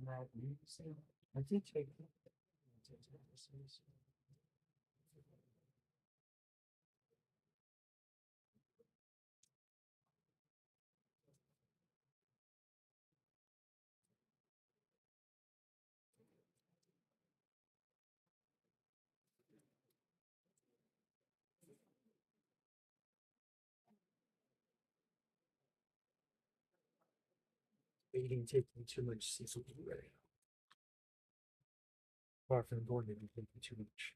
I did take eating taking too much season already. Apart from going to be taking too much.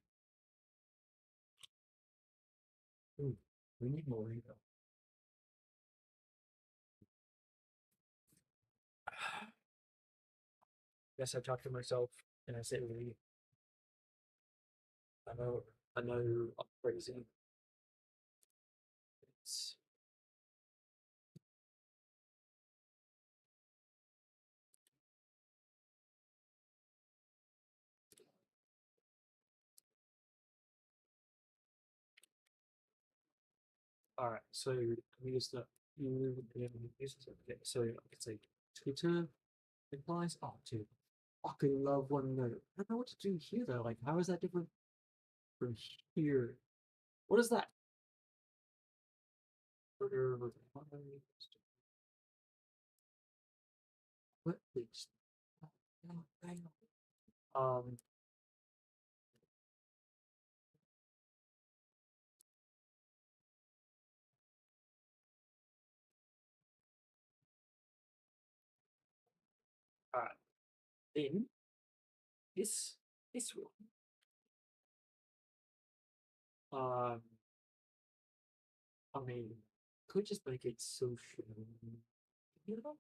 Ooh, we need more though. Guess I talked to myself and I said we I know I'm crazy. It's alright, so we use the you use it. Okay, so it's like Twitter implies oh dude. Fucking love one note. I don't know what to do here though. Like how is that different from here? What is that? What is um alright. Then this one. Um I mean could just make it social. You know?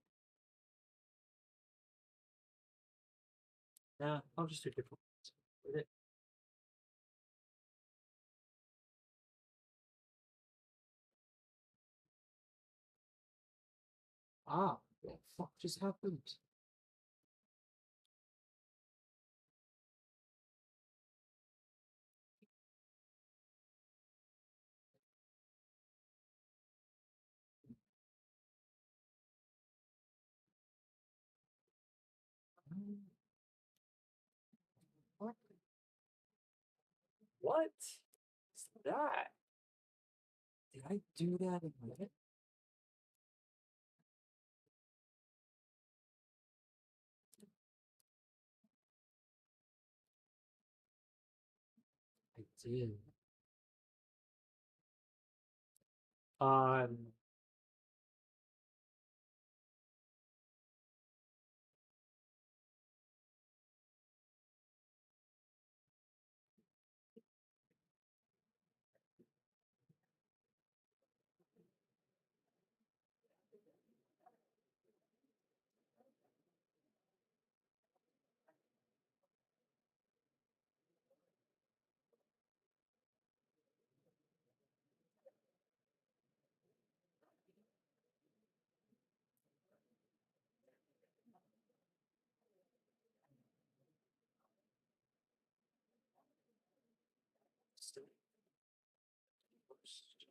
Yeah, I'll just do different ones with it. Ah, what the fuck just happened? What? What is that? Did I do that in my head? I did. Um, still worst.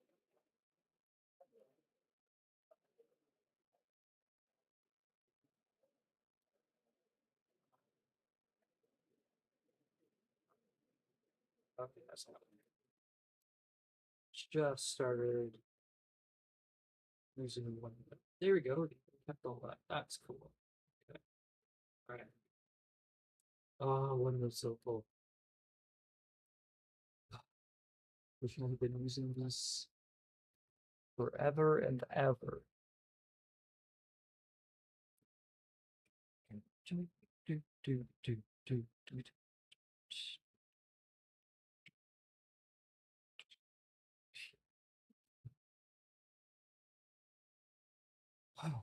Okay, that's not. Just started using one. There we go. Kept all that. That's cool. Okay. All right. Oh, Windows so cool. We should have been using this forever and ever. Do, do, do, do, do, do. Wow.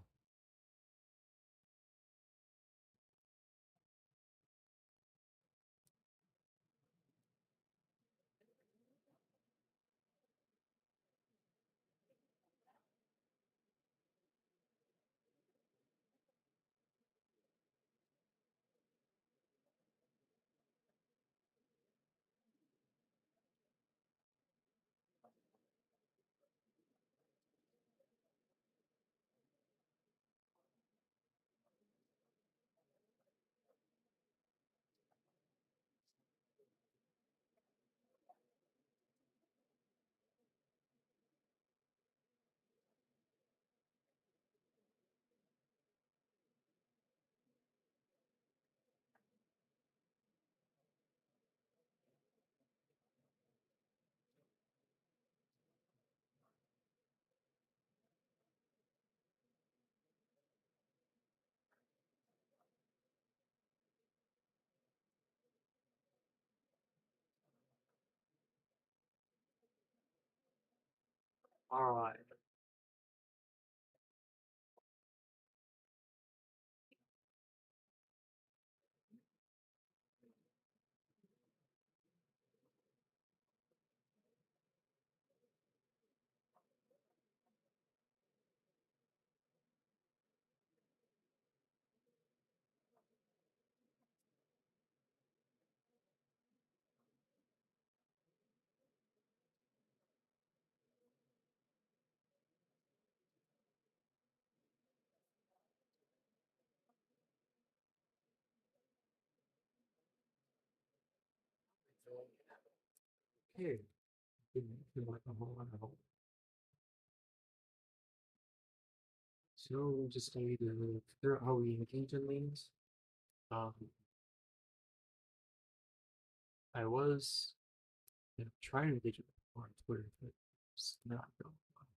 All right. Okay. In like a whole lot of hope. So just need to figure out how we engage in these. Um, I was trying to engage with people on Twitter, but it's not going well.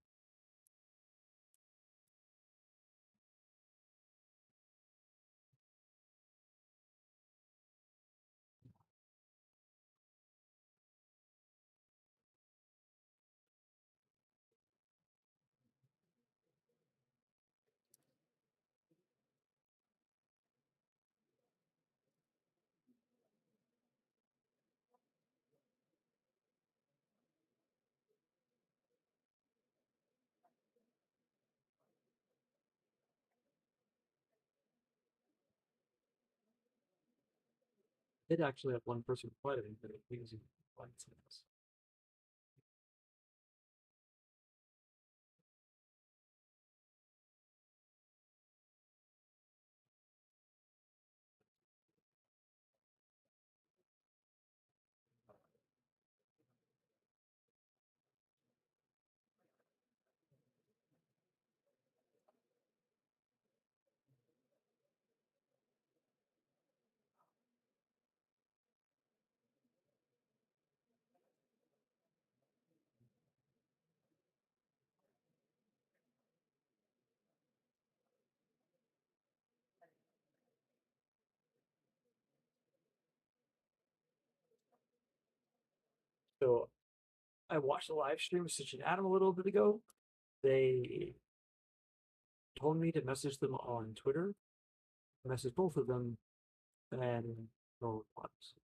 I did actually have one person reply to me, but it was like this. So I watched the live stream of Stitch and Adam a little bit ago. They told me to message them on Twitter, message both of them, and no response.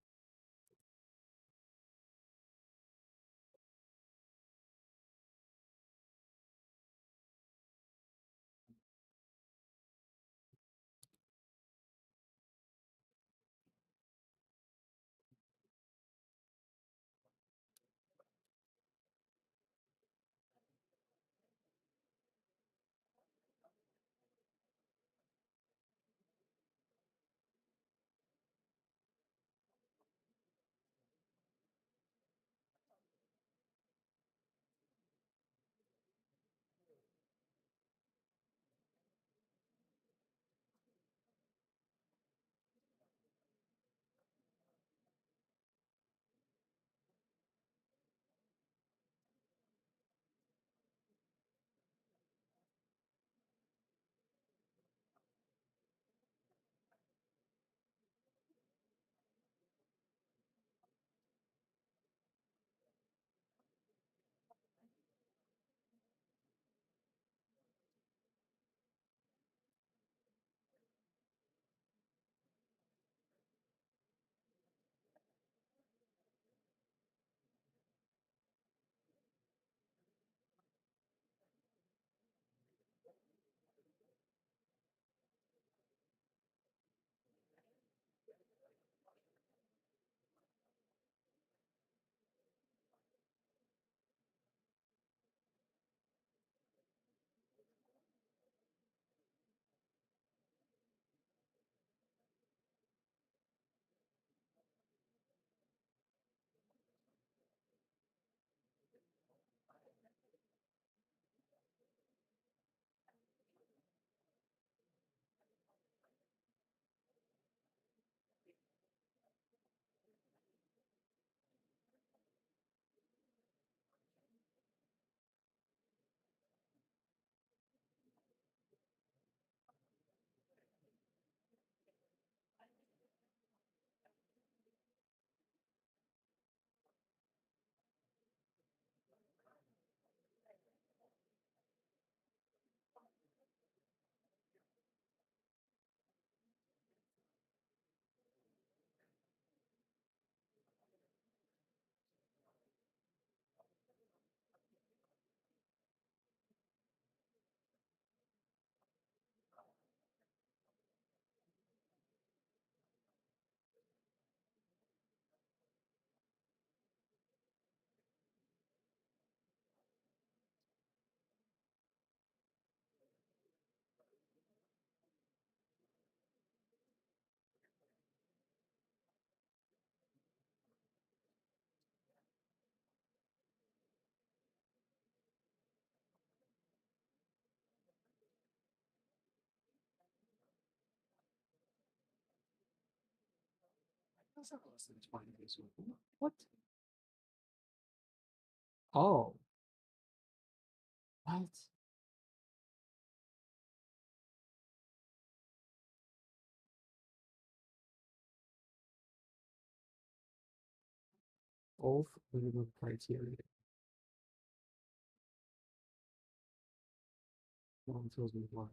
That's not less than 20 days. What? Oh, what? Both minimum criteria. One tells me one.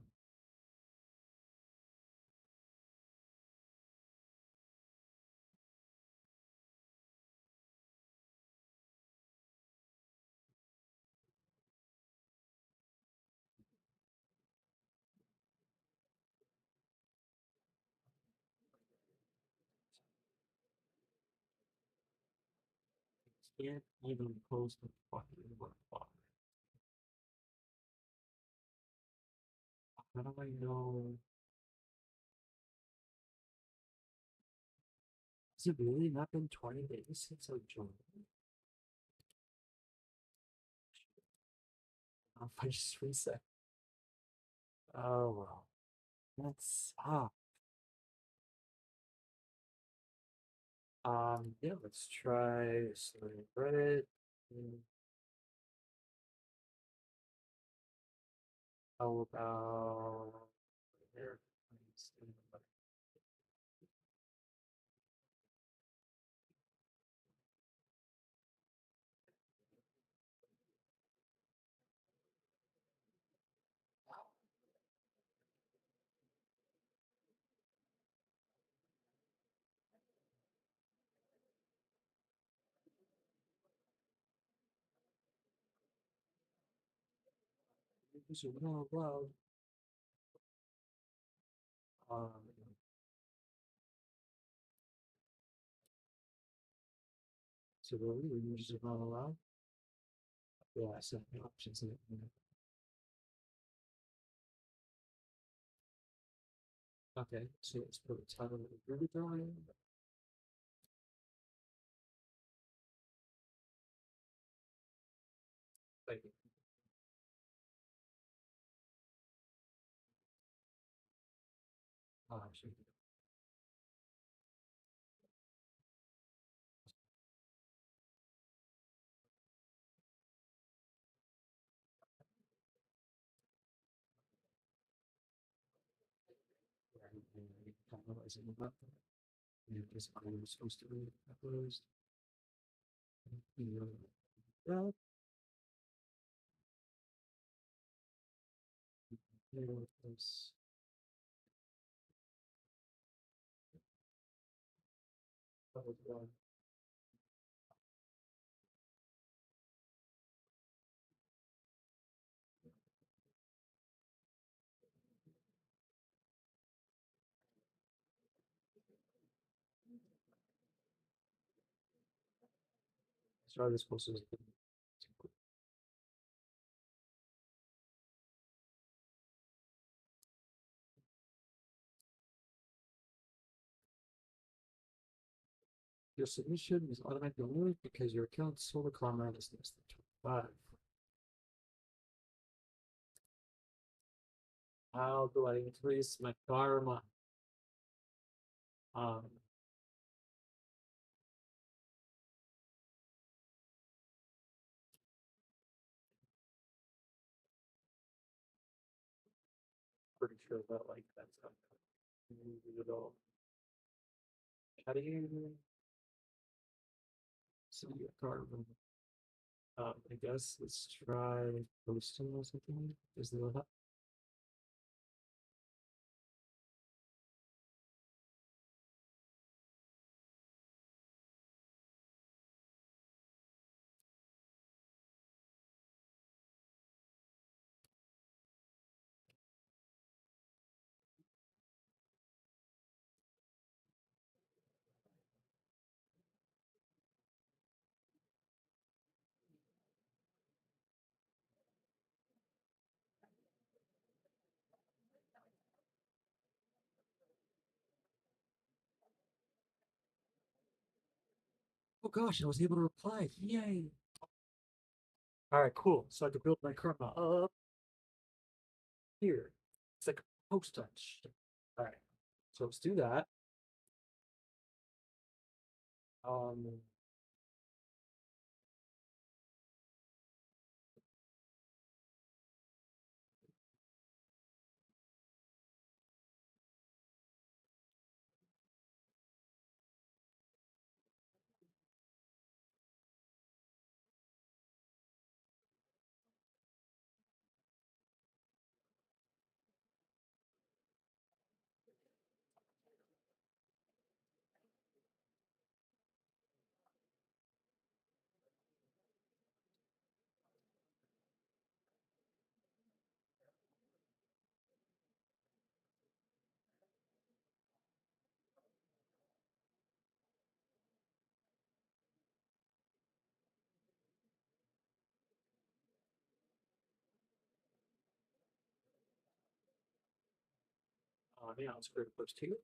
Can't even post the fucking word. How do I know? Has it really not been 20 days since I joined? If I just reset. Oh well. That's yeah, let's try starting Reddit. Mm, How about there? So no, well, um, so really, we just not allowed. Yeah, I set the options in it. Okay, so let's put a title of the Ruby drawing. Like, actually, capitalize it about that. And this I'm supposed to be closed. Well, this. Start this process. Your submission is automatically removed because your account's solar karma is less than 25. How do I increase my karma? Um, pretty sure that like that's not at all. How do you see your karma? I guess let's try posting or something. Is there that? Oh gosh, I was able to reply. Yay! All right, cool. So I could build my karma up here. It's like a post touch. All right, so let's do that. Um, yeah, let's go to those two.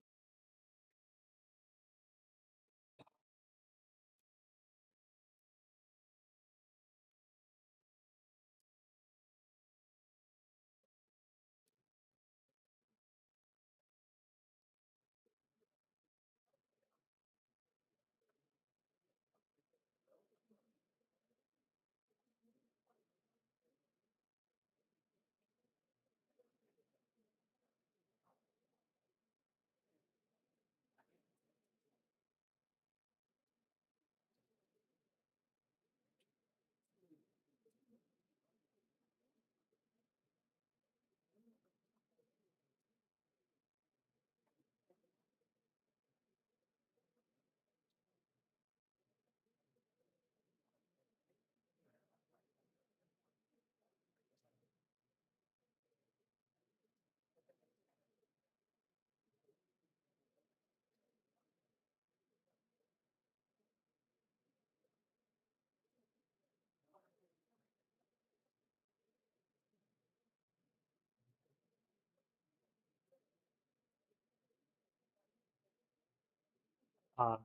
Uh,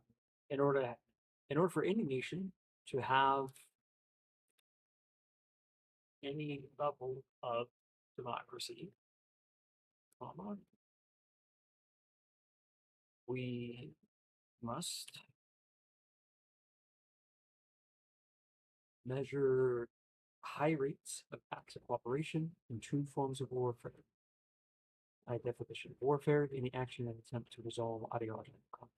in order in order for any nation to have any level of democracy, comma, we must measure high rates of acts of cooperation in two forms of warfare. By definition, warfare, any action and attempt to resolve ideological conflict.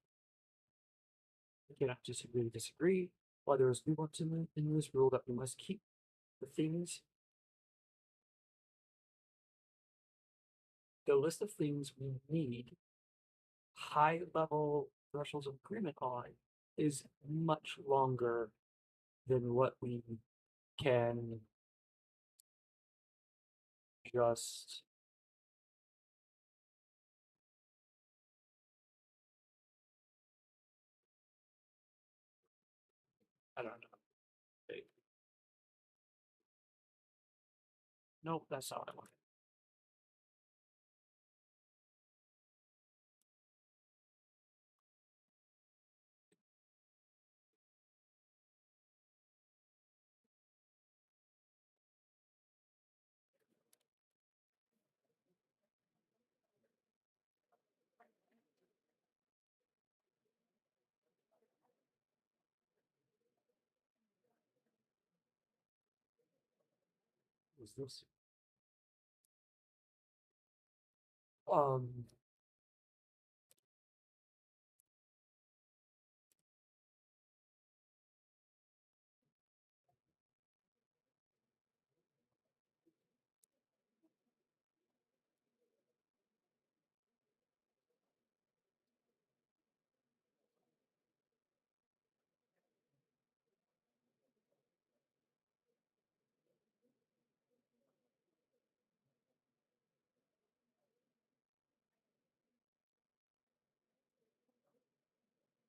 We cannot disagree. While there is nuance in this rule that we must keep the things, the list of things we need high level thresholds of agreement on is much longer than what we can just I don't know. Hey, nope, that's not what I wanted. Was this? Um,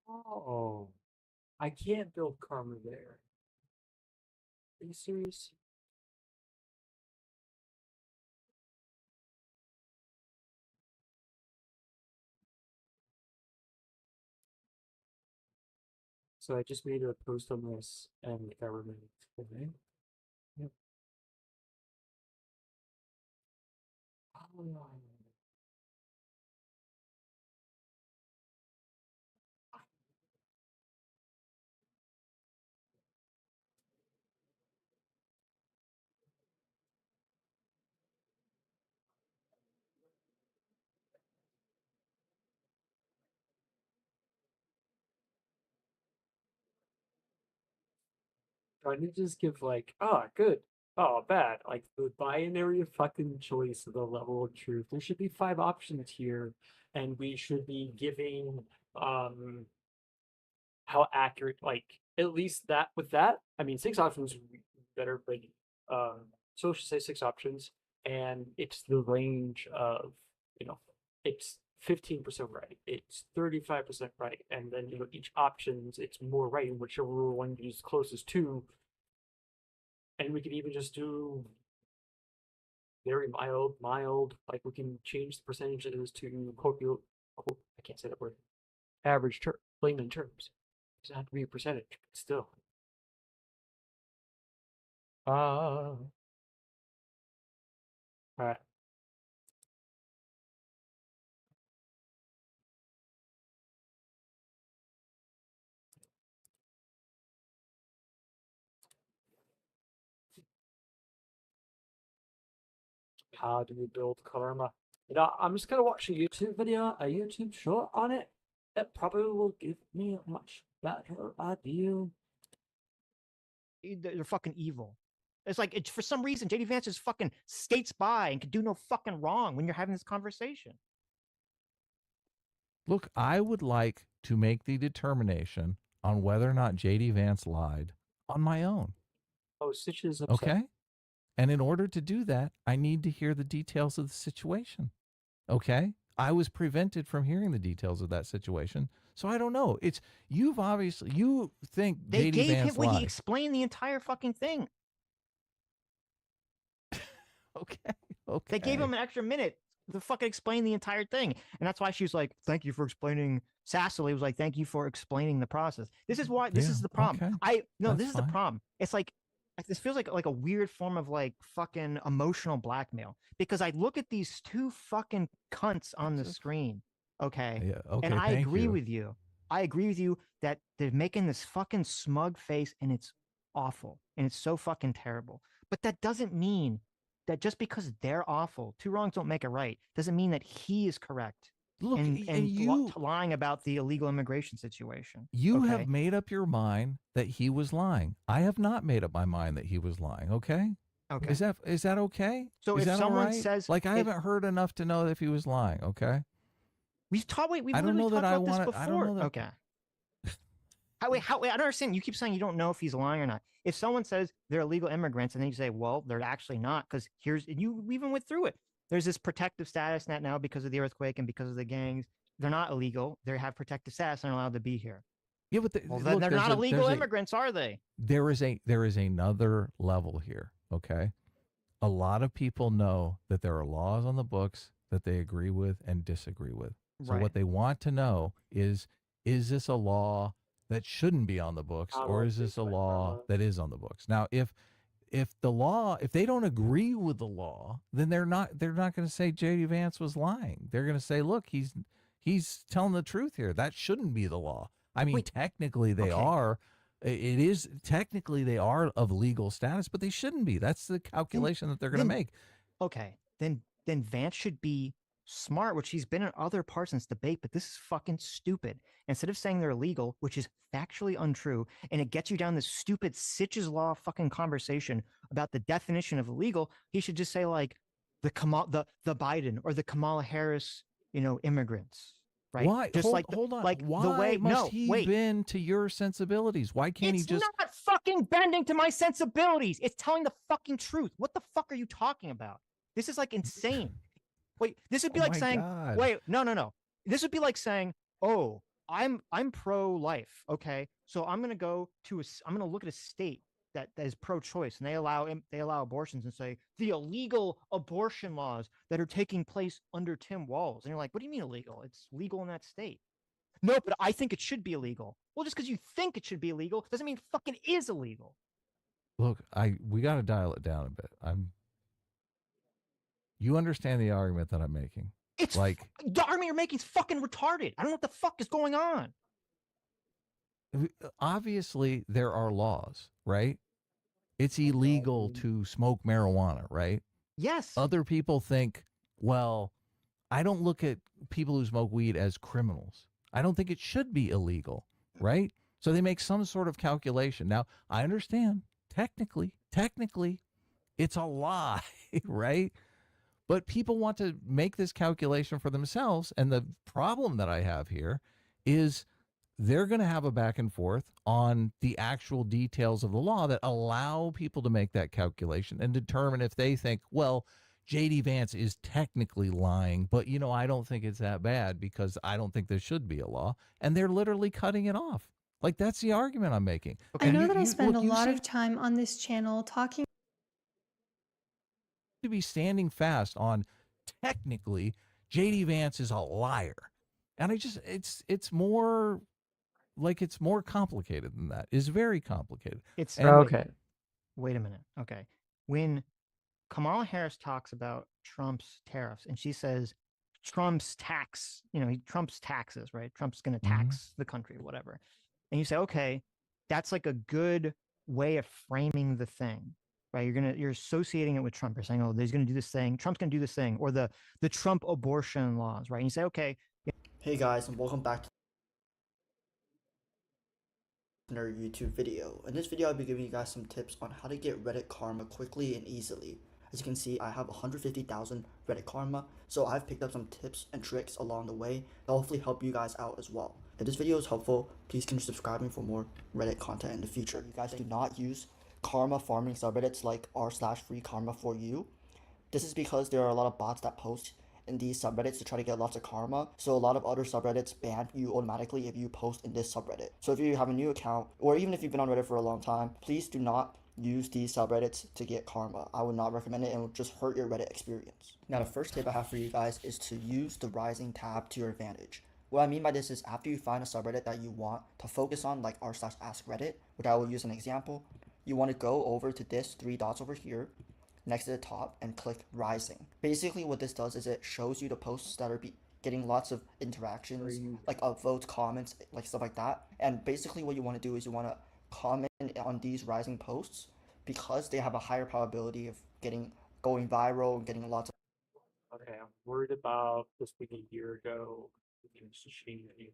oh, I can't build karma there. Are you serious? So I just made a post on this and the government today. Yep. Oh, trying to just give like, oh, good, oh, bad, like the binary fucking choice of the level of truth. There should be 5 options here, and we should be giving um how accurate, like at least that with that. I mean, 6 options would be better, but so let's just say 6 options, and it's the range of you know, it's 15% right, it's 35% right, and then each options it's more right in whichever one is closest to, and we could even just do very mild, like we can change the percentages to I can't say that word, average layman terms. It doesn't have to be a percentage, but still. All right. How do we build karma? I'm just gonna watch a YouTube video, a YouTube short on it. It probably will give me a much better idea. They're fucking evil. It's like it's for some reason JD Vance just fucking skates by and can do no fucking wrong when you're having this conversation. Look, I would like to make the determination on whether or not JD Vance lied on my own. Oh, Stitch is upset. Okay? And in order to do that, I need to hear the details of the situation. Okay? I was prevented from hearing the details of that situation. So I don't know. It's you think They JD gave Vance him when lied. he explained the entire fucking thing. Okay. Okay. They gave him an extra minute to fucking explain the entire thing. And that's why she was like, thank you for explaining. Sassily was like, thank you for explaining the process. This is why this is the problem. Okay. This is the problem. It's like this feels like a weird form of like fucking emotional blackmail because I look at these two fucking cunts on the screen. Okay. Yeah, okay. And I agree you. with you. I agree with you that they're making this fucking smug face and it's awful and it's so fucking terrible. But that doesn't mean that just because they're awful, two wrongs don't make a right, doesn't mean that he is correct. Look, and you lying about the illegal immigration situation. You have made up your mind that he was lying. I have not made up my mind that he was lying. Okay. Okay. Is that okay? So is if that someone right? says, like, I haven't heard enough to know if he was lying. Okay. We've talked. We've I don't know that I about want this before. I don't know that. Okay. Wait, I don't understand. You keep saying you don't know if he's lying or not. If someone says they're illegal immigrants and then you say, well, they're actually not, because you even went through it. There's this protective status net now because of the earthquake and because of the gangs. They're not illegal. They have protective status and are allowed to be here. Yeah, but look, they're not illegal immigrants, are they? There is another level here. Okay. A lot of people know that there are laws on the books that they agree with and disagree with. So what they want to know is this a law that shouldn't be on the books, or is this a law that is on the books? Now, if they don't agree with the law, then they're not going to say JD Vance was lying. They're going to say, look, he's telling the truth here. That shouldn't be the law. I mean, technically they are. It is technically they are of legal status, but they shouldn't be. That's the calculation that they're going to make. Okay, then Vance should be smart, which he's been in other parts in this debate, but this is fucking stupid. Instead of saying they're illegal, which is factually untrue, and it gets you down this stupid Sitch's Law fucking conversation about the definition of illegal, he should just say like the Biden or the Kamala Harris, immigrants. Right? Why? Just hold on. Like why the way must he bend to your sensibilities? Why can't he just? It's not fucking bending to my sensibilities. It's telling the fucking truth. What the fuck are you talking about? This is like insane. Wait, this would be like saying, God. wait, no. This would be like saying, oh, I'm pro-life. Okay, so I'm gonna look at a state that is pro-choice and they allow abortions and say the illegal abortion laws that are taking place under Tim Walz. And you're like, what do you mean illegal? It's legal in that state. No, but I think it should be illegal. Well, just because you think it should be illegal doesn't mean it fucking is illegal. Look, we got to dial it down a bit. You understand the argument that I'm making? It's like the argument you're making is fucking retarded. I don't know what the fuck is going on. Obviously, there are laws, right? It's illegal to smoke marijuana, right? Yes. Other people think, well, I don't look at people who smoke weed as criminals. I don't think it should be illegal, right? So they make some sort of calculation. Now, I understand technically, it's a lie, right? But people want to make this calculation for themselves. And the problem that I have here is they're going to have a back and forth on the actual details of the law that allow people to make that calculation and determine if they think, well, JD Vance is technically lying, but I don't think it's that bad because I don't think there should be a law. And they're literally cutting it off. Like, that's the argument I'm making. I And know that I spend a lot seem of time on this channel talking to be standing fast on technically JD Vance is a liar. And it's more like it's more complicated than that. It's very complicated. It's And okay. Wait a minute. Okay. When Kamala Harris talks about Trump's tariffs and she says Trump's tax, Trump's taxes, right? Trump's going to tax the country, whatever. And you say, okay, that's like a good way of framing the thing, right? You're associating it with Trump. You're saying, oh, he's going to do this thing. Trump's going to do this thing, or the Trump abortion laws, right? And you say, okay. Hey guys, and welcome back to another YouTube video. In this video, I'll be giving you guys some tips on how to get Reddit karma quickly and easily. As you can see, I have 150,000 Reddit karma, so I've picked up some tips and tricks along the way that will hopefully help you guys out as well. If this video is helpful, please consider subscribing for more Reddit content in the future. You guys do not use karma farming subreddits like r/free karma for you. This is because there are a lot of bots that post in these subreddits to try to get lots of karma, so a lot of other subreddits ban you automatically if you post in this subreddit. So if you have a new account, or even if you've been on Reddit for a long time, please do not use these subreddits to get karma. I would not recommend it, and it will just hurt your Reddit experience. Now the first tip I have for you guys is to use the rising tab to your advantage. What I mean by this is after you find a subreddit that you want to focus on, like r/askreddit, which I will use an example, you want to go over to this 3 dots over here next to the top and click rising. Basically what this does is it shows you the posts that are getting lots of interactions, like upvotes, comments, like stuff like that. And basically what you want to do is you want to comment on these rising posts because they have a higher probability of going viral and getting lots of. Okay, I'm worried about this being a year ago. It's changing.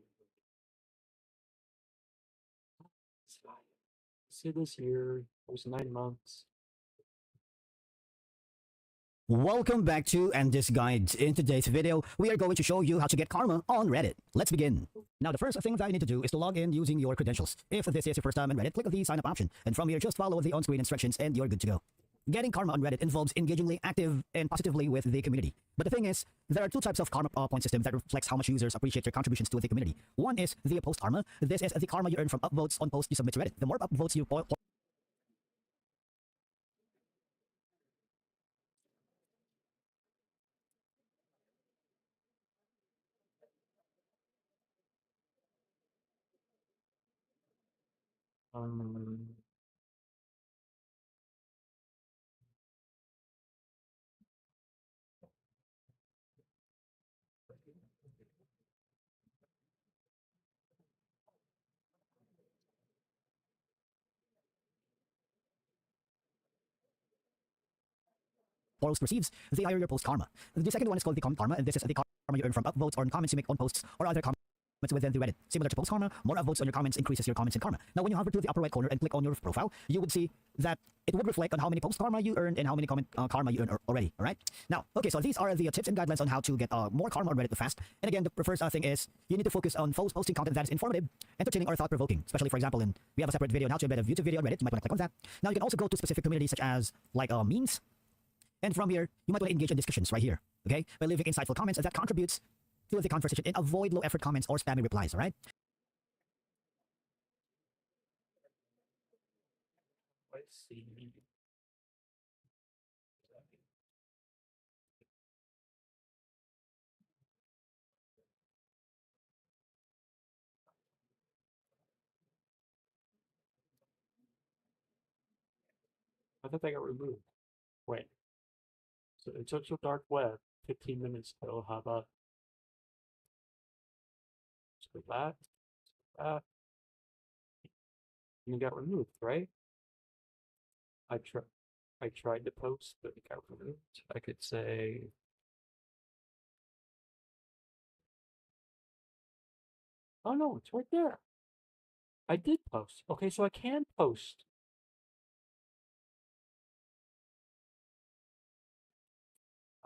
See, this year it was 9 months. Welcome back to And This Guide. In today's video, we are going to show you how to get karma on Reddit. Let's begin. Now, the first thing that you need to do is to log in using your credentials. If this is your first time on Reddit, click on the sign up option. And from here, just follow the on-screen instructions and you're good to go. Getting karma on Reddit involves engagingly, active, and positively with the community. But the thing is, there are 2 types of karma point system that reflects how much users appreciate your contributions to the community. One is the post karma. This is the karma you earn from upvotes on posts you submit to Reddit. The more upvotes you post receives, the higher your post karma. The second one is called the karma, and this is the karma you earn from upvotes or comments you make on posts or other comments within the Reddit. Similar to post karma, more upvotes on your comments increases your comments in karma. Now, when you hover to the upper right corner and click on your profile, you would see that it would reflect on how many post karma you earned and how many comment karma you earned already. All right. Now, okay, so these are the tips and guidelines on how to get more karma on Reddit fast. And again, the first thing is you need to focus on posting content that is informative, entertaining, or thought-provoking. Especially, for example, we have a separate video on how to embed a YouTube video on Reddit. You might want to click on that. Now, you can also go to specific communities such as like memes. And from here, you might want to engage in discussions right here, okay? By leaving insightful comments that contributes to the conversation and avoid low-effort comments or spammy replies, all right? Let's see. I thought they got removed. Wait. So it took the dark web 15 minutes ago. How about so that and it got removed, right? I tried to post, but it got removed. I could say oh no, it's right there. I did post. Okay, so I can post.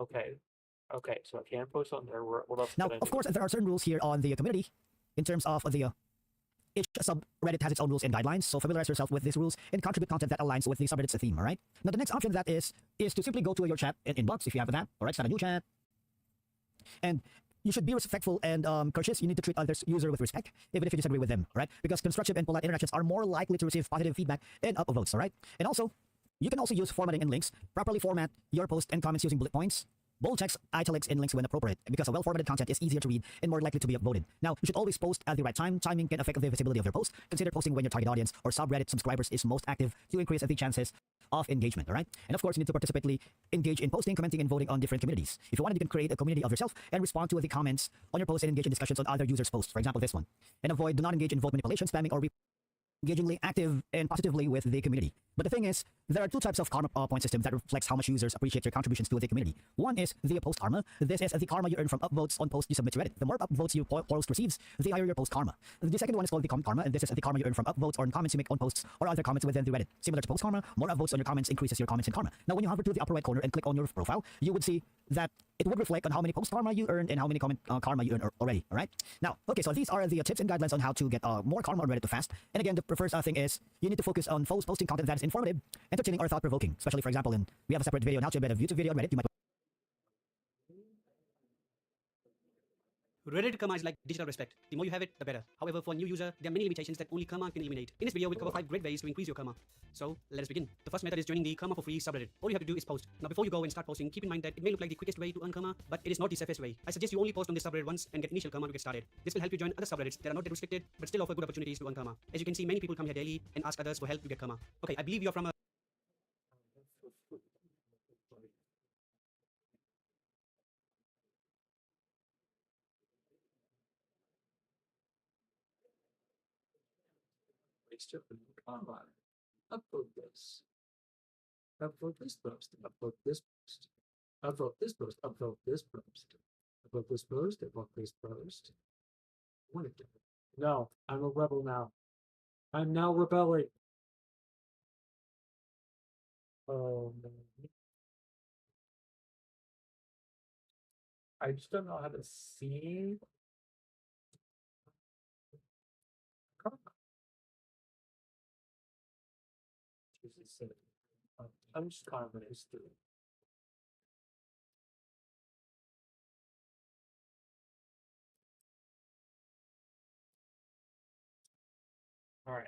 Okay. Okay, so I can't post on there. What else Now, can I of do? course, there are certain rules here on the community in terms of the each subreddit has its own rules and guidelines, so familiarize yourself with these rules and contribute content that aligns with the subreddit's theme, all right? Now, the next option that is to simply go to your chat inbox if you have that, all right? Start a new chat. And you should be respectful and courteous. You need to treat others user with respect, even if you disagree with them, all right? Because constructive and polite interactions are more likely to receive positive feedback and upvotes, all right? And also, you can also use formatting and links. Properly format your post and comments using bullet points, bold text, italics, and links when appropriate, because a well-formatted content is easier to read and more likely to be upvoted. Now, you should always post at the right time. Timing can affect the visibility of your post. Consider posting when your target audience or subreddit subscribers is most active to increase the chances of engagement, all right? And of course, you need to participately engage in posting, commenting, and voting on different communities. If you want, you can create a community of yourself and respond to the comments on your post and engage in discussions on other users' posts. For example, this one. And do not engage in vote manipulation, spamming, or engagingly active and positively with the community. But the thing is, there are two types of karma point system that reflects how much users appreciate your contributions to the community. One is the post karma. This is the karma you earn from upvotes on posts you submit to Reddit. The more upvotes your post receives, the higher your post karma. The second one is called the karma, and this is the karma you earn from upvotes or comments you make on posts or other comments within the Reddit. Similar to post karma, more upvotes on your comments increases your comments in karma. Now, when you hover to the upper right corner and click on your profile, you would see that it would reflect on how many post karma you earned and how many comment karma you earned already, all right? Now, okay, so these are the tips and guidelines on how to get more karma on Reddit fast. And again, the first thing is you need to focus on posting content that is informative, entertaining, or thought-provoking. Especially, for example, we have a separate video on how to embed a YouTube video on Reddit. You might Reddit karma is like digital respect. The more you have it, the better. However, for a new user, there are many limitations that only karma can eliminate. In this video, we'll cover 5 great ways to increase your karma. So, let us begin. The first method is joining the karma for free subreddit. All you have to do is post. Now, before you go and start posting, keep in mind that it may look like the quickest way to earn karma, but it is not the safest way. I suggest you only post on this subreddit once and get initial karma to get started. This will help you join other subreddits that are not that restricted, but still offer good opportunities to earn karma. As you can see, many people come here daily and ask others for help to get karma. Okay, I believe you're from a Online. Upload this. Upload this post. Upload this post. Upload this post. Upload this post. Upload this post. Upload this post. What is it? No, I'm a rebel now. I'm now rebelling. Oh no. I just don't know how to see. Jesus, I'm just kind of used to it. All right.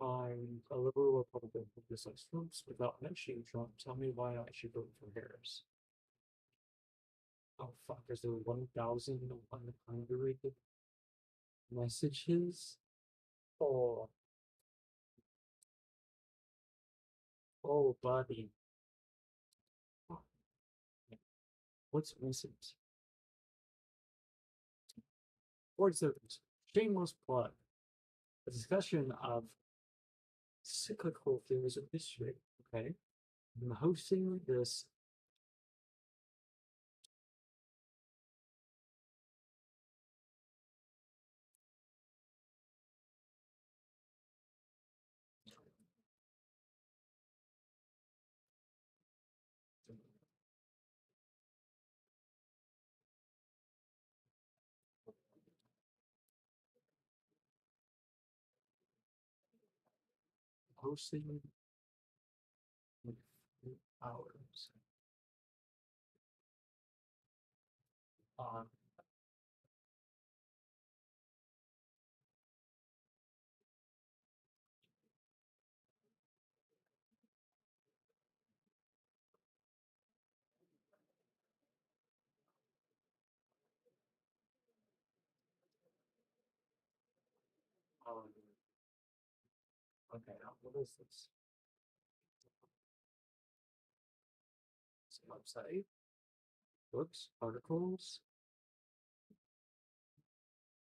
I'm a liberal Republican who dislikes Trumps without mentioning Trump. Tell me why I should vote for Harris. Oh fuck, is there 1,100 messages? Oh. Oh, buddy. What's recent? 47. Shameless plug. A discussion of cyclical theories of history. Okay. I'm hosting this. Hosting like 4 hours on okay, now what is this? It's a website, books, articles,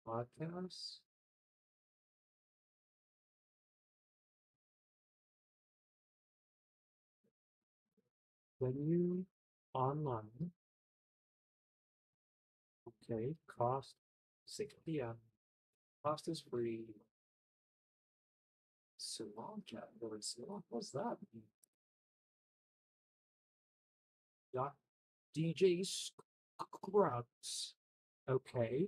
podcasts. Venue online. Okay, cost 6 p.m. Cost is free. Cilantro. What's that mean? Yeah. DJ Scrubs. Okay.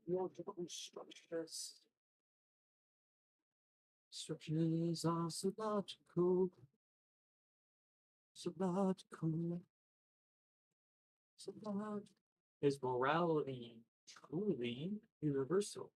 Logical structures. Structures are so logical. So logical. So logical. Is morality truly universal?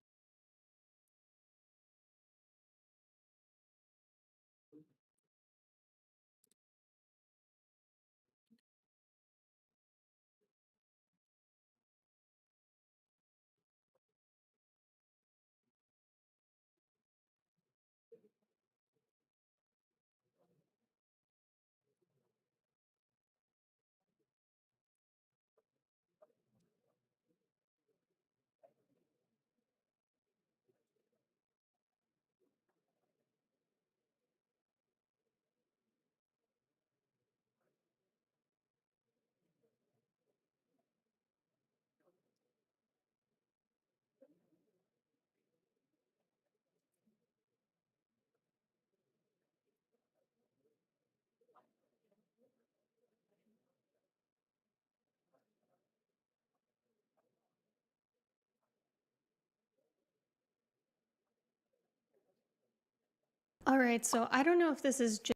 All right, so I don't know if this is just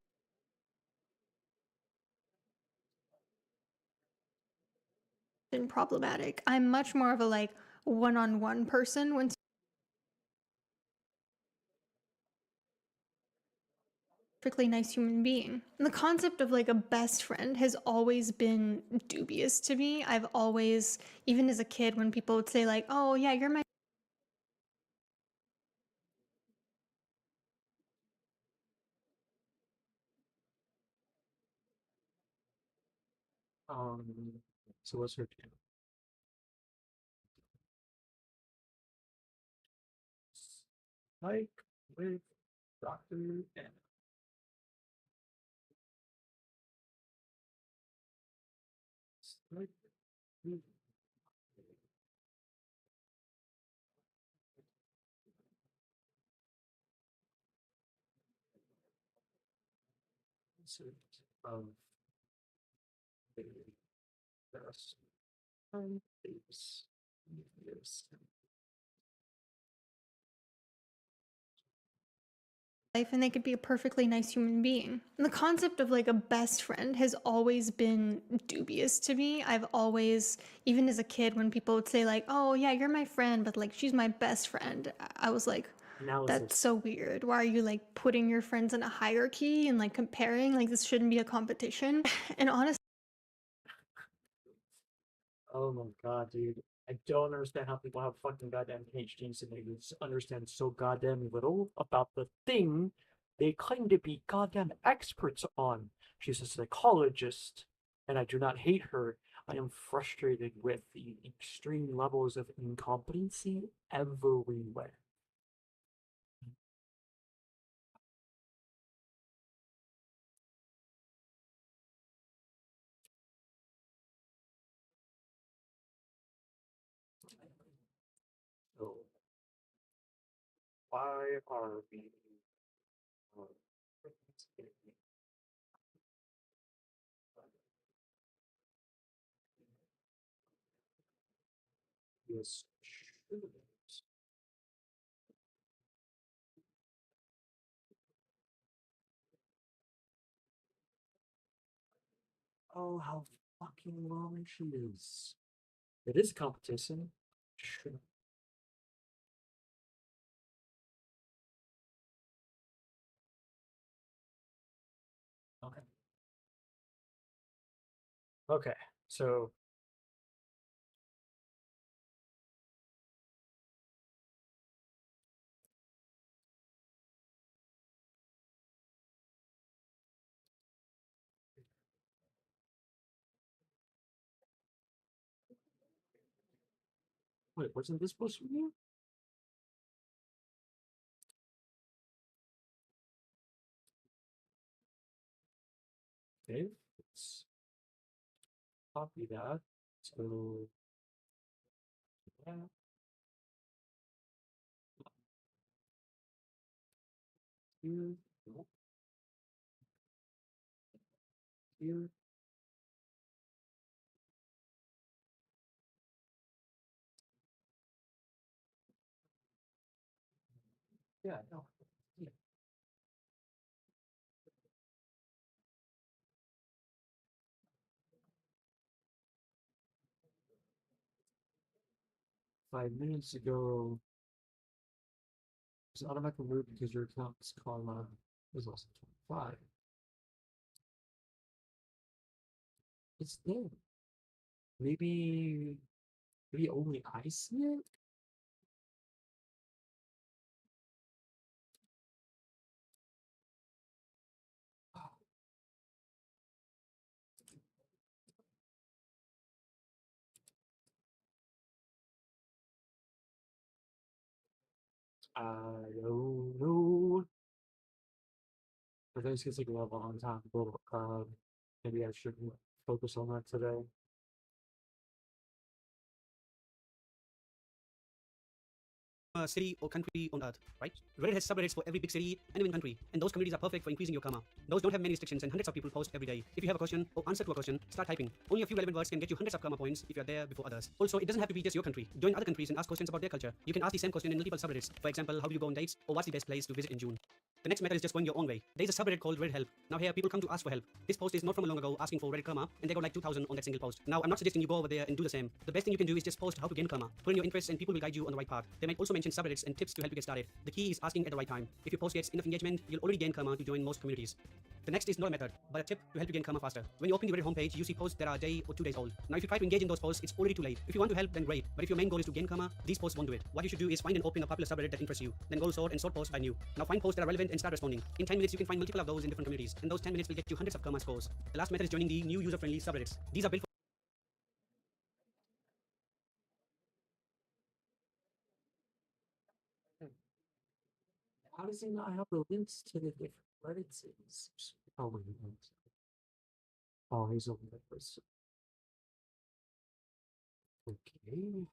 problematic. I'm much more of a like one-on-one person when perfectly nice human being. And the concept of like a best friend has always been dubious to me. I've always, even as a kid, when people would say like, "Oh yeah, you're my So what's her channel? Like with Dr. Anna. Like with concert of the best friends. Yes. life and they could be a perfectly nice human being. And the concept of like a best friend has always been dubious to me. I've always, even as a kid, when people would say like, "Oh yeah, you're my friend, but like she's my best friend," I was like, that's so weird. Why are you like putting your friends in a hierarchy and like comparing? Like this shouldn't be a competition. And honestly, Oh my god, dude. I don't understand how people have fucking goddamn PhDs and they just understand so goddamn little about the thing they claim to be goddamn experts on. She's a psychologist, and I do not hate her. I am frustrated with the extreme levels of incompetency everywhere. So, why are we uh, yes, oh, how fucking wrong she is. It is competition. Sure. Okay, so wait, wasn't this supposed to be new? Okay, let's copy that. So yeah. Here, nope. Here. Yeah, no. Yeah. $5 minutes ago, it's automatically removed because your account's karma is also 25. It's there. Maybe only I see it? I don't know. But this gets like a long time to build a card. Maybe I shouldn't focus on that today. City or country on Earth, right? Reddit has subreddits for every big city and even country, and those communities are perfect for increasing your karma. Those don't have many restrictions, and hundreds of people post every day. If you have a question or answer to a question, start typing. Only a few relevant words can get you hundreds of karma points if you're there before others. Also, it doesn't have to be just your country. Join other countries and ask questions about their culture. You can ask the same question in multiple subreddits. For example, how do you go on dates, or what's the best place to visit in June? The next method is just going your own way. There's a subreddit called Reddit Help. Now here, people come to ask for help. This post is not from a long ago asking for Reddit karma, and they got like 2,000 on that single post. Now, I'm not suggesting you go over there and do the same. The best thing you can do is just post how to gain karma. Put in your interests and people will guide you on the right path. They might also mention subreddits and tips to help you get started. The key is asking at the right time. If your post gets enough engagement, you'll already gain karma to join most communities. The next is not a method, but a tip to help you gain karma faster. When you open the Reddit homepage, you see posts that are a day or 2 days old. Now, if you try to engage in those posts, it's already too late. If you want to help, then great. But if your main goal is to gain karma, these posts won't do it. What you should do is find and open a popular subreddit that interests you. Then go sort and sort posts by new. Now find posts that are relevant and start responding. In 10 minutes, you can find multiple of those in different communities, and those 10 minutes will get you hundreds of karma scores. The last method is joining the new user-friendly subreddits. These are built for How does he not have the links to the different Reddits? Oh, wait, no. Oh, he's over there first. Okay.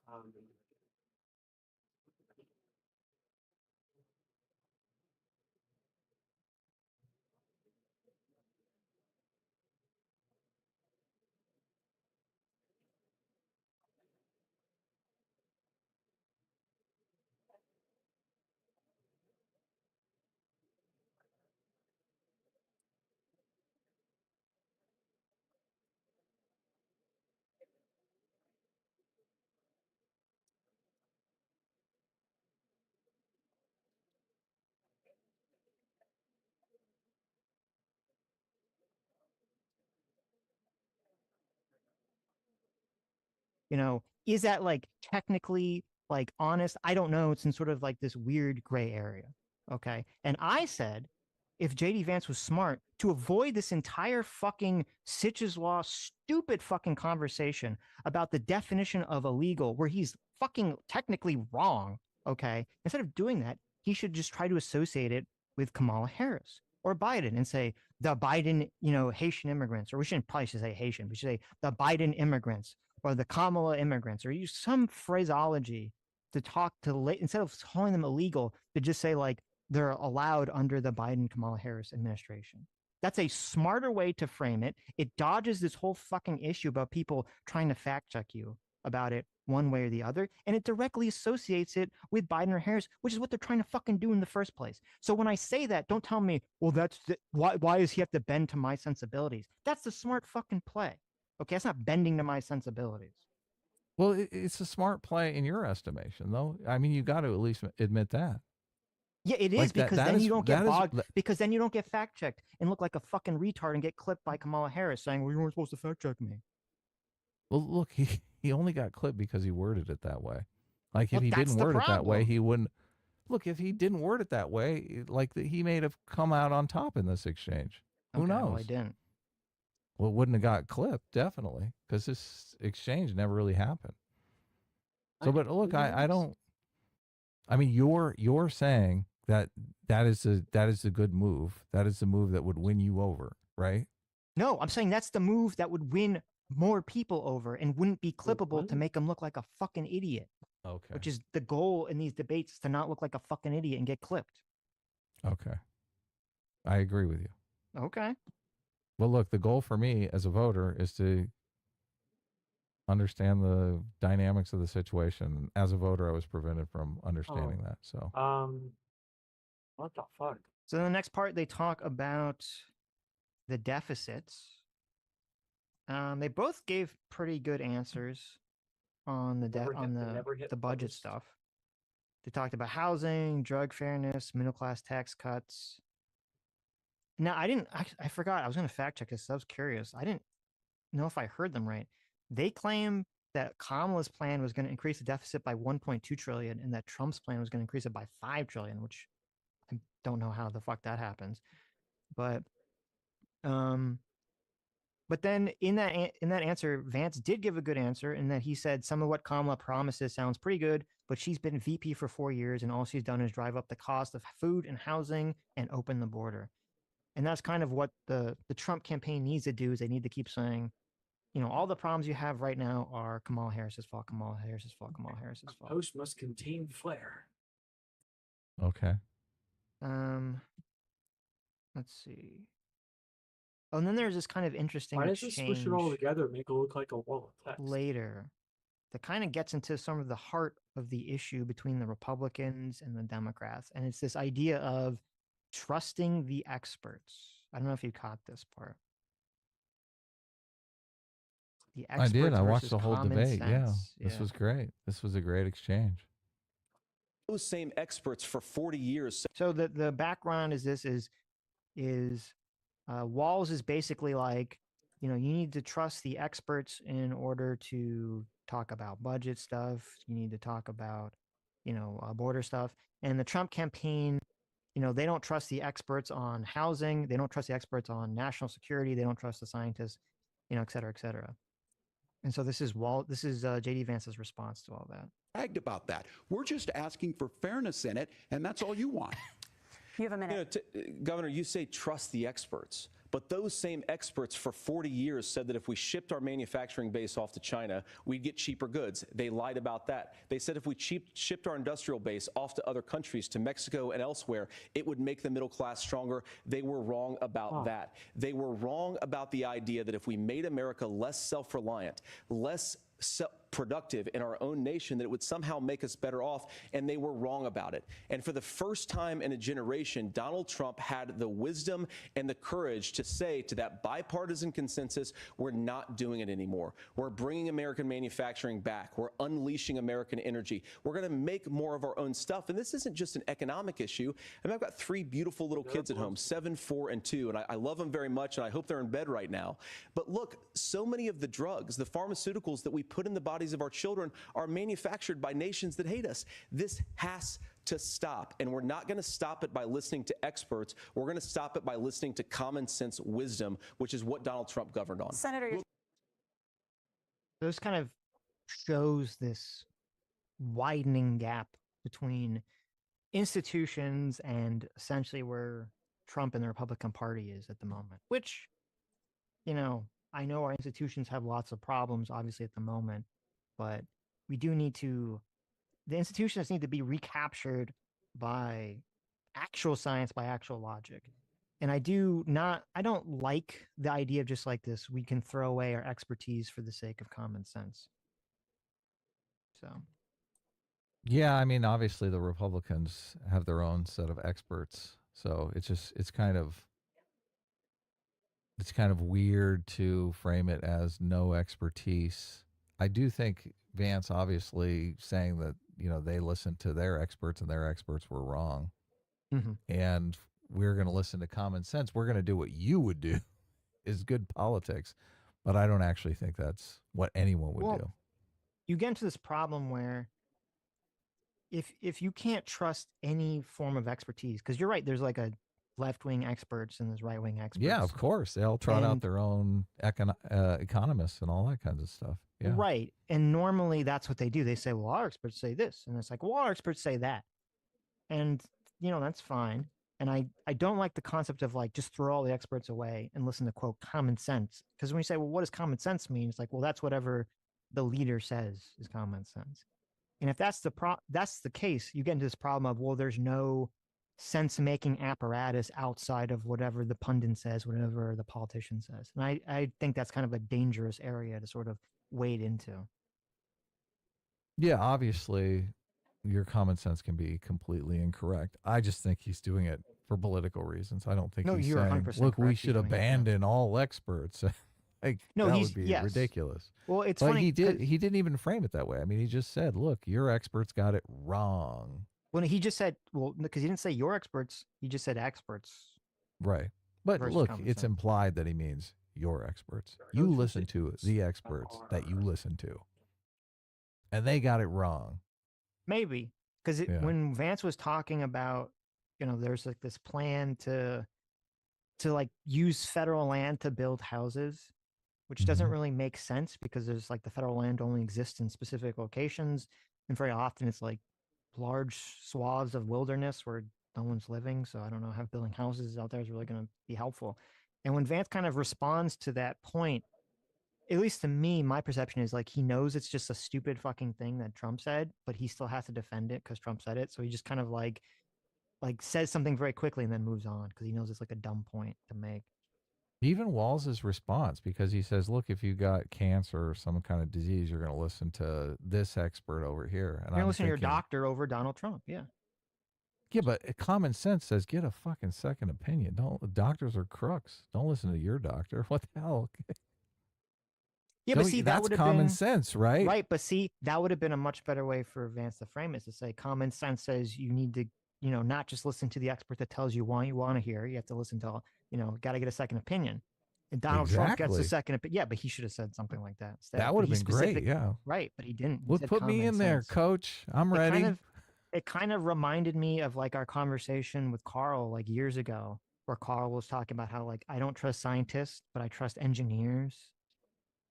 Um, You know, is that like technically like honest? I don't know. It's in sort of like this weird gray area. Okay. And I said, if JD Vance was smart to avoid this entire fucking Sitch's Law stupid fucking conversation about the definition of illegal, where he's fucking technically wrong, okay, instead of doing that, he should just try to associate it with Kamala Harris or Biden and say the Biden, Haitian immigrants, or we shouldn't probably should say Haitian, we should say the Biden immigrants or the Kamala immigrants, or use some phraseology to talk to instead of calling them illegal, to just say like they're allowed under the Biden Kamala Harris administration. That's a smarter way to frame it. It dodges this whole fucking issue about people trying to fact check you about it one way or the other, and it directly associates it with Biden or Harris, which is what they're trying to fucking do in the first place. So when I say that, don't tell me, well, why does he have to bend to my sensibilities? That's the smart fucking play. Okay, it's not bending to my sensibilities. Well, it's a smart play in your estimation, though. I mean, you got to at least admit that. Yeah, it is Like because that then is- you don't get that is- bogged. Because then you don't get fact checked and look like a fucking retard and get clipped by Kamala Harris saying, "Well, you weren't supposed to fact check me." Well, look, he only got clipped because he worded it that way. Like if Well, he that's didn't the word it that way, problem. he wouldn't. Look, if he didn't word it that way, he may have come out on top in this exchange. Who Okay, knows? well, I didn't. Well, it wouldn't have got clipped, definitely, because this exchange never really happened. So, but look, I don't. I mean, you're saying that is a good move. That is the move that would win you over, right? No, I'm saying that's the move that would win more people over and wouldn't be clippable to make them look like a fucking idiot. Okay. Which is the goal in these debates, is to not look like a fucking idiot and get clipped. Okay. I agree with you. Okay. Well, look, the goal for me as a voter is to understand the dynamics of the situation. As a voter, I was prevented from understanding that. So, what the fuck? So in the next part, they talk about the deficits. They both gave pretty good answers on the budget stuff. They talked about housing, drug fairness, middle class tax cuts. Now, I forgot. I was going to fact check this. I was curious. I didn't know if I heard them right. They claim that Kamala's plan was going to increase the deficit by 1.2 trillion and that Trump's plan was going to increase it by 5 trillion, which I don't know how the fuck that happens. But then in that answer, Vance did give a good answer in that he said some of what Kamala promises sounds pretty good, but she's been VP for 4 years and all she's done is drive up the cost of food and housing and open the border. And that's kind of what the Trump campaign needs to do, is they need to keep saying, all the problems you have right now are Kamala Harris's fault, Kamala Harris's fault, Kamala Harris's fault. Post must contain flair. okay. Let's see. Oh, and then there's this kind of interesting Why does it exchange squish it all together and make it look like a wall of text? later that kind of gets into some of the heart of the issue between the Republicans and the Democrats. And it's this idea of trusting the experts. I don't know if you caught this part. The I experts did. I watched versus the whole common debate. Yeah. sense. This was great. This was a great exchange. Those same experts for 40 years. So the background is Walls is basically like, you need to trust the experts in order to talk about budget stuff. You need to talk about, border stuff. And the Trump campaign, they don't trust the experts on housing. They don't trust the experts on national security. They don't trust the scientists, et cetera, et cetera. And so this is JD Vance's response to all that. Bragged about that. We're just asking for fairness in it, and that's all you want. You have a minute. Governor, you say trust the experts, but those same experts for 40 years said that if we shipped our manufacturing base off to China, we'd get cheaper goods. They lied about that. They said if we shipped our industrial base off to other countries, to Mexico and elsewhere, it would make the middle class stronger. They were wrong about that. They were wrong about the idea that if we made America less self-reliant, less productive in our own nation, that it would somehow make us better off, and they were wrong about it. And for the first time in a generation, Donald Trump had the wisdom and the courage to say to that bipartisan consensus, we're not doing it anymore. We're bringing American manufacturing back. We're unleashing American energy. We're going to make more of our own stuff. And this isn't just an economic issue. I mean, I've got 3 beautiful little kids at home, 7, 4, and 2, and I love them very much, and I hope they're in bed right now. But look, so many of the drugs, the pharmaceuticals that we put in the bodies of our children are manufactured by nations that hate us. This has to stop, and we're not going to stop it by listening to experts. We're going to stop it by listening to common sense wisdom, which is what Donald Trump governed on. Senator, this kind of shows this widening gap between institutions and essentially where Trump and the Republican Party is at the moment, which, I know our institutions have lots of problems, obviously, at the moment, but we do need to, the institutions need to be recaptured by actual science, by actual logic. And I don't like the idea of just like this, we can throw away our expertise for the sake of common sense. So. Yeah, I mean, obviously the Republicans have their own set of experts, so it's kind of weird to frame it as no expertise. I do think Vance obviously saying that, they listened to their experts and their experts were wrong. Mm-hmm. And we're going to listen to common sense. We're going to do what you would do is good politics. But I don't actually think that's what anyone would do. You get into this problem where if you can't trust any form of expertise, because you're right, there's like a left-wing experts and there's right-wing experts. Yeah, of course. They all trot out their own economists and all that kinds of stuff. Yeah. Right. And normally that's what they do. They say, well, our experts say this. And it's like, well, our experts say that. And, that's fine. And I don't like the concept of like, just throw all the experts away and listen to, quote, common sense. Because when you say, well, what does common sense mean? It's like, well, that's whatever the leader says is common sense. And if that's the case, you get into this problem of, well, there's no sense-making apparatus outside of whatever the pundit says, whatever the politician says. And I think that's kind of a dangerous area to sort of wade into. Yeah, obviously, your common sense can be completely incorrect. I just think he's doing it for political reasons. I don't think he's saying, look, we should abandon all experts. That would be ridiculous. Well, it's funny. He didn't even frame it that way. I mean, he just said, look, your experts got it wrong. Well, he just said, because he didn't say your experts. He just said experts. Right. But look, it's implied that he means your experts. You listen to the experts that you listen to. And they got it wrong. Maybe. Because when Vance was talking about, there's like this plan to like use federal land to build houses, which doesn't really make sense because there's like the federal land only exists in specific locations. And very often it's like large swaths of wilderness where no one's living. So I don't know how building houses out there is really going to be helpful. And when Vance kind of responds to that point, at least to me, my perception is like he knows it's just a stupid fucking thing that Trump said, but he still has to defend it because Trump said it. So he just kind of like says something very quickly and then moves on because he knows it's like a dumb point to make. Even Walz's response, because he says, look, if you got cancer or some kind of disease, you're going to listen to this expert over here. And you're going to listen to your doctor over Donald Trump. Yeah. Yeah, but common sense says get a fucking second opinion. Doctors are crooks. Don't listen to your doctor. What the hell? Yeah, but see, that's common sense, right? Right, but see, that would have been a much better way for Vance to frame it, to say common sense says you need to, not just listen to the expert that tells you why you want to hear. You have to listen to, got to get a second opinion. And Donald Trump gets a second opinion. Yeah, but he should have said something like that instead. That would have been great, yeah. Right, but he didn't. Well, put me in there, coach. I'm ready. It kind of reminded me of like our conversation with Carl like years ago, where Carl was talking about how like I don't trust scientists, but I trust engineers.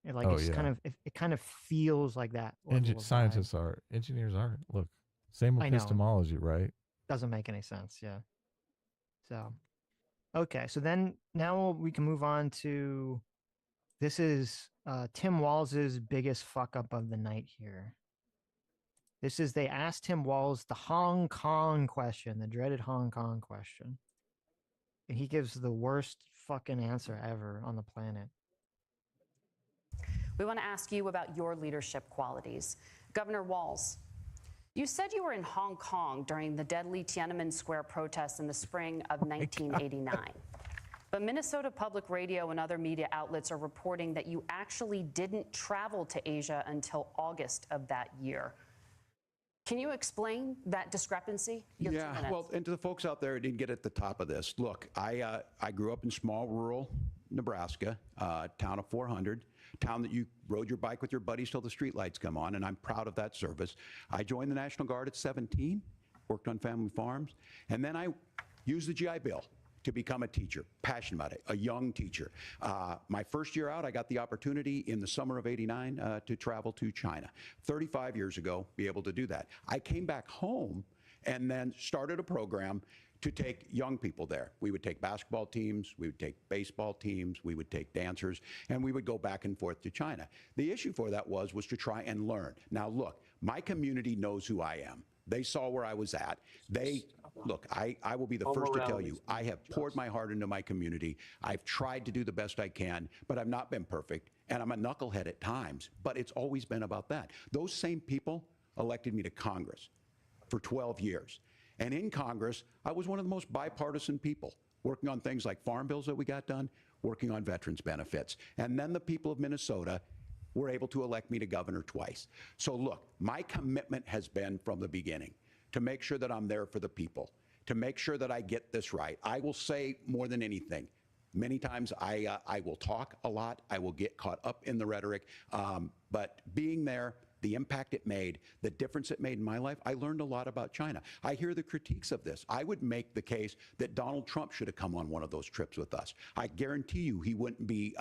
It kind of feels like that. Scientists are, engineers aren't. Look, same epistemology, right? Doesn't make any sense. Yeah. So, okay. So then now we can move on to, this is Tim Walz's biggest fuck up of the night here. This is, they asked Tim Walz the Hong Kong question, the dreaded Hong Kong question. And he gives the worst fucking answer ever on the planet. We want to ask you about your leadership qualities. Governor Walz, you said you were in Hong Kong during the deadly Tiananmen Square protests in the spring of 1989. But Minnesota Public Radio and other media outlets are reporting that you actually didn't travel to Asia until August of that year. Can you explain that discrepancy? Yeah, well, and to the folks out there who didn't get at the top of this, look, I grew up in small rural Nebraska, town of 400, town that you rode your bike with your buddies till the streetlights come on, and I'm proud of that service. I joined the National Guard at 17, worked on family farms, and then I used the GI Bill to become a teacher, passionate about it, a young teacher. My first year out, I got the opportunity in the summer of '89 to travel to China. 35 years ago, be able to do that. I came back home and then started a program to take young people there. We would take basketball teams, we would take baseball teams, we would take dancers, and we would go back and forth to China. The issue for that was to try and learn. Now look, my community knows who I am. They saw where I was at. Look, I will be the first to tell you, I have poured my heart into my community. I've tried to do the best I can, but I've not been perfect, and I'm a knucklehead at times, but it's always been about that. Those same people elected me to Congress for 12 years. And in Congress, I was one of the most bipartisan people, working on things like farm bills that we got done, working on veterans benefits. And then the people of Minnesota were able to elect me to governor twice. So look, my commitment has been from the beginning to make sure that I'm there for the people, to make sure that I get this right. I will say more than anything, many times I will talk a lot, I will get caught up in the rhetoric, but being there, the impact it made, the difference it made in my life, I learned a lot about China. I hear the critiques of this. I would make the case that Donald Trump should have come on one of those trips with us. I guarantee you he wouldn't be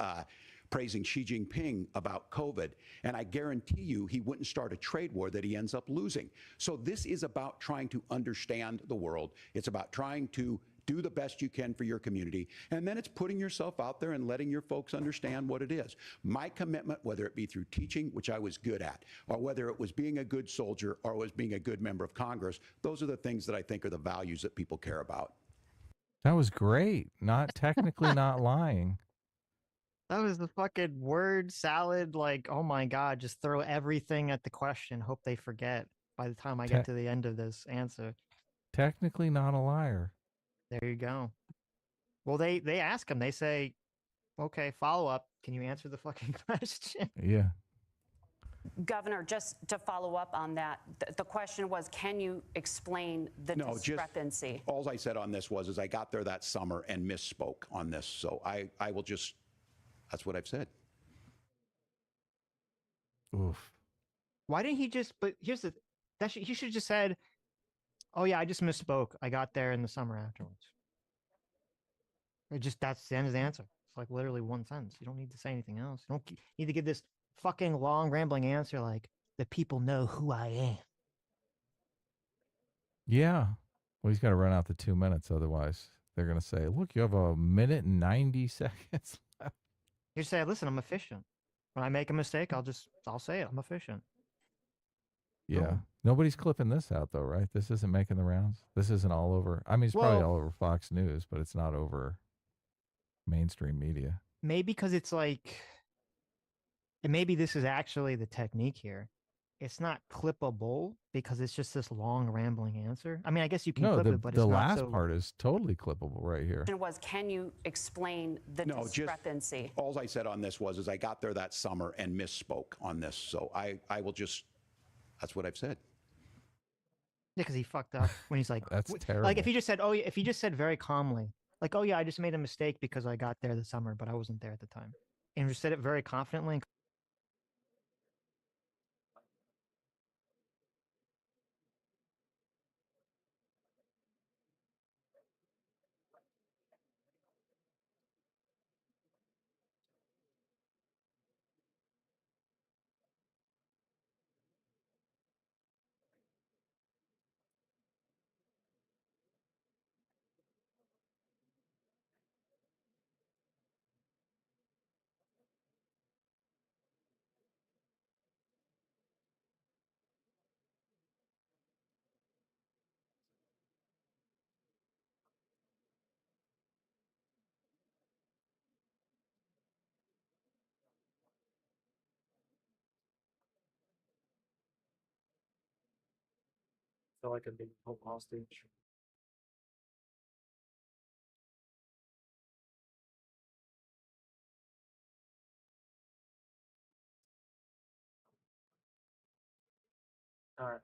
praising Xi Jinping about COVID, and I guarantee you he wouldn't start a trade war that he ends up losing. So this is about trying to understand the world. It's about trying to do the best you can for your community, and then it's putting yourself out there and letting your folks understand what it is. My commitment, whether it be through teaching, which I was good at, or whether it was being a good soldier or was being a good member of Congress, those are the things that I think are the values that people care about. That was great. Not technically not lying. That was the fucking word salad. Like, oh my God, just throw everything at the question. Hope they forget by the time I get to the end of this answer. Technically not a liar. There you go. Well, they ask him, they say, okay, follow up. Can you answer the fucking question? Yeah. Governor, just to follow up on that, the question was, can you explain the discrepancy? All I said on this was I got there that summer and misspoke on this. So I will just, that's what I've said. Oof. Why didn't he just, but here's the, he should have just said, oh yeah, I just misspoke. I got there in the summer afterwards. That's the end of the answer. It's like literally one sentence. You don't need to say anything else. You don't need to give this fucking long rambling answer like, the people know who I am. Yeah. Well, he's got to run out the 2 minutes. Otherwise, they're going to say, look, you have a minute and 90 seconds left. You say, listen, I'm efficient. When I make a mistake, I'll say it. I'm efficient. Yeah. Oh. Nobody's clipping this out, though, right? This isn't making the rounds. This isn't all over. I mean, it's probably all over Fox News, but it's not over mainstream media. Maybe because it's like, and maybe this is actually the technique here. It's not clippable because it's just this long rambling answer. I mean, I guess you can clip it, but it's not. The last part is totally clippable right here. The question was, can you explain the discrepancy? All I said on this was I got there that summer and misspoke on this. So I will just, that's what I've said. Yeah, because he fucked up when he's like, that's terrible. Like if he just said, oh, if he just said very calmly, like, oh yeah, I just made a mistake because I got there the summer, but I wasn't there at the time, and just said it very confidently. I feel like I'm being held hostage. All right.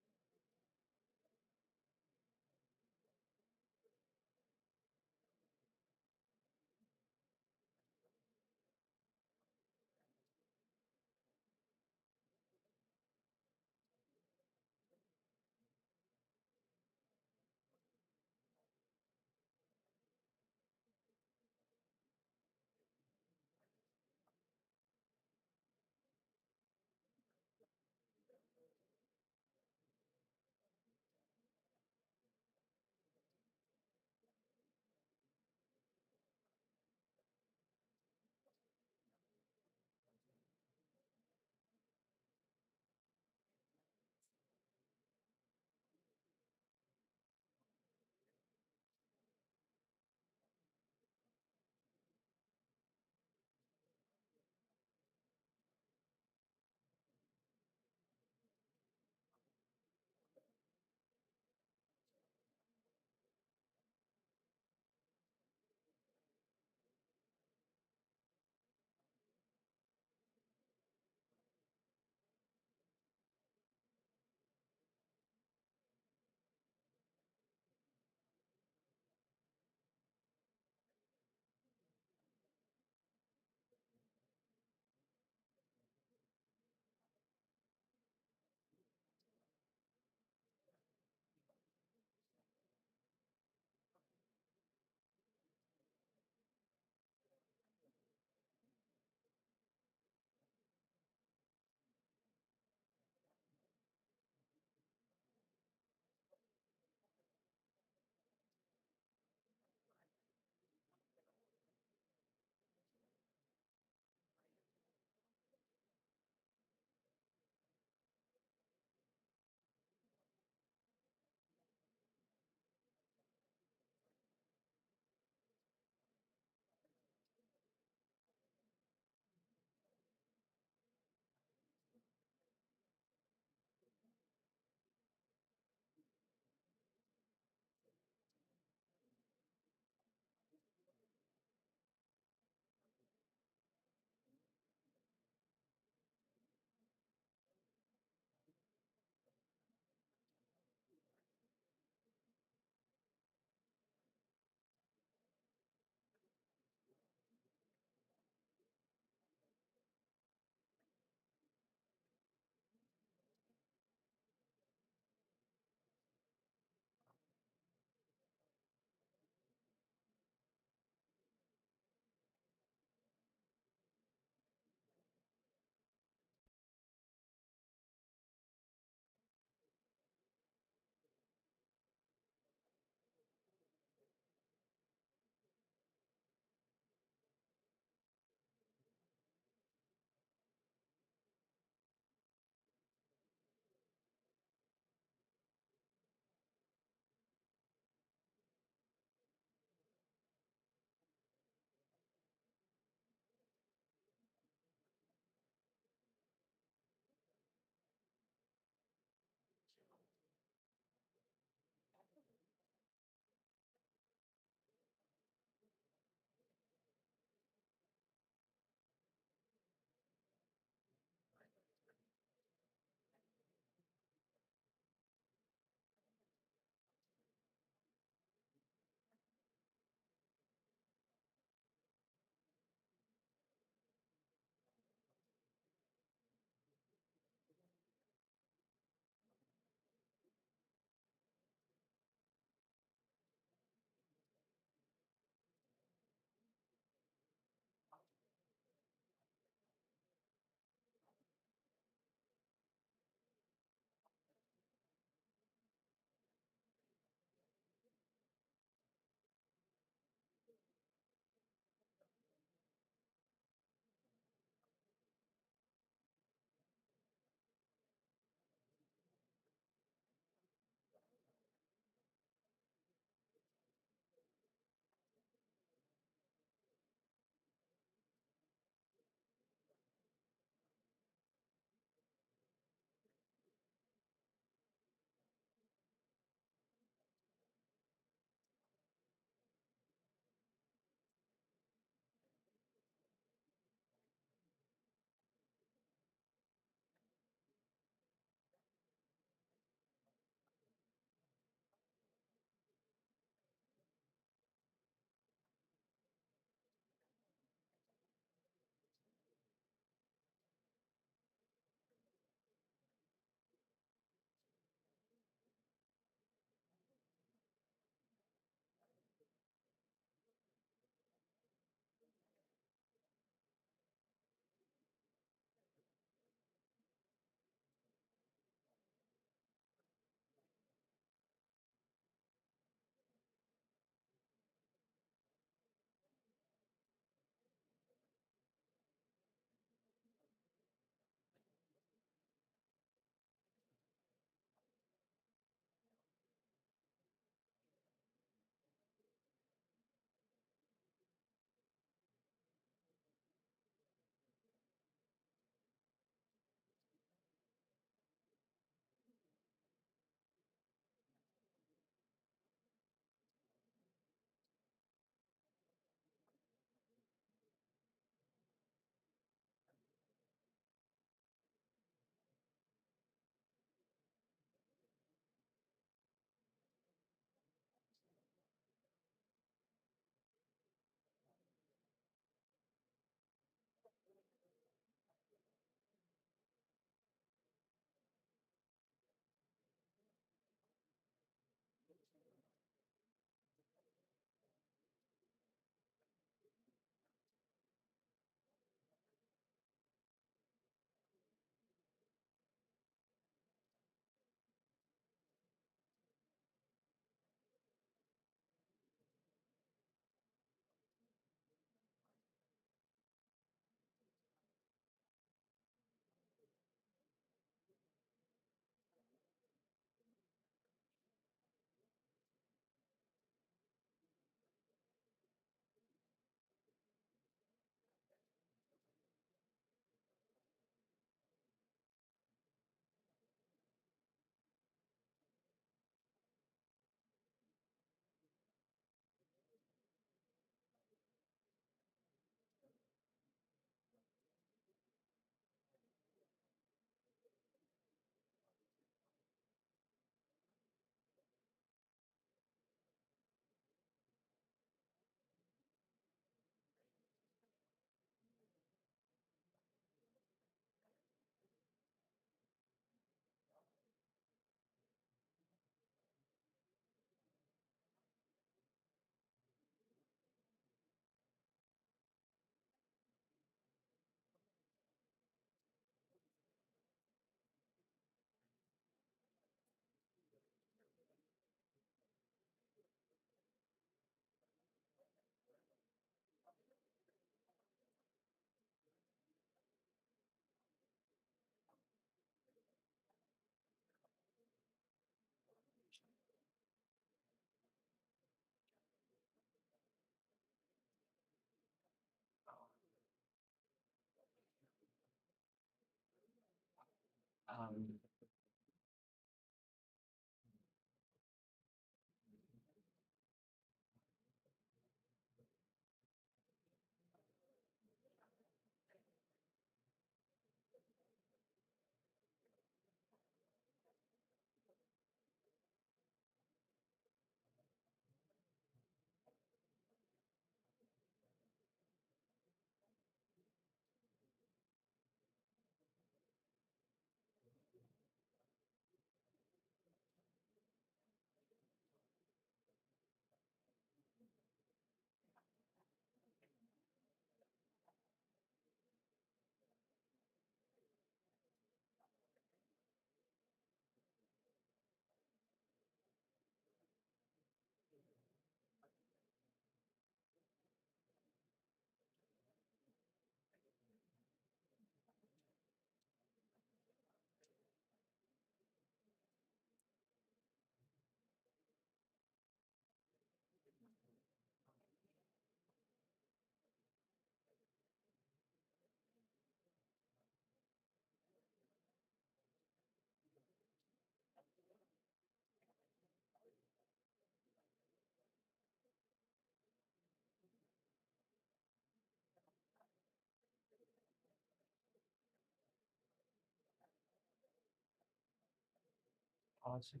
Awesome.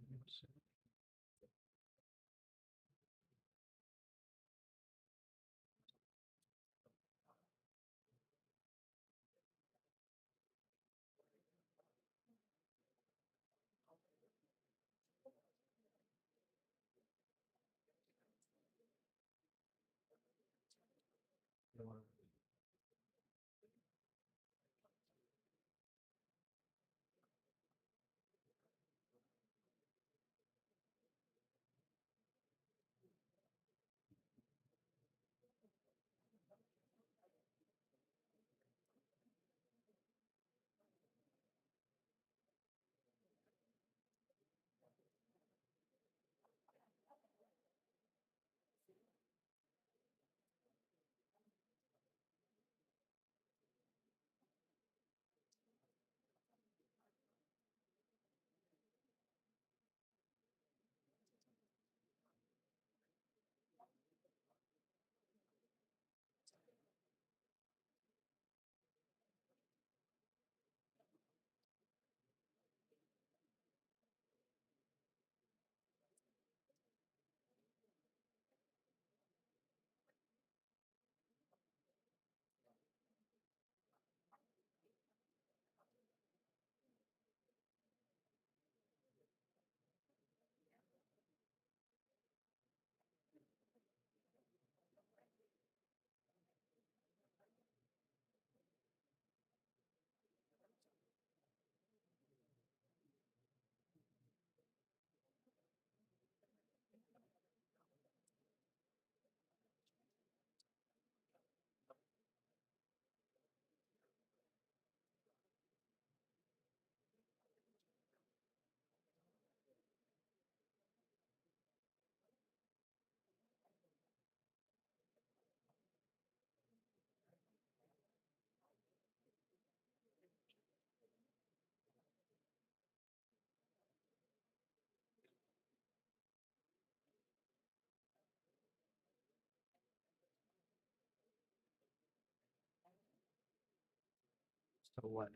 So what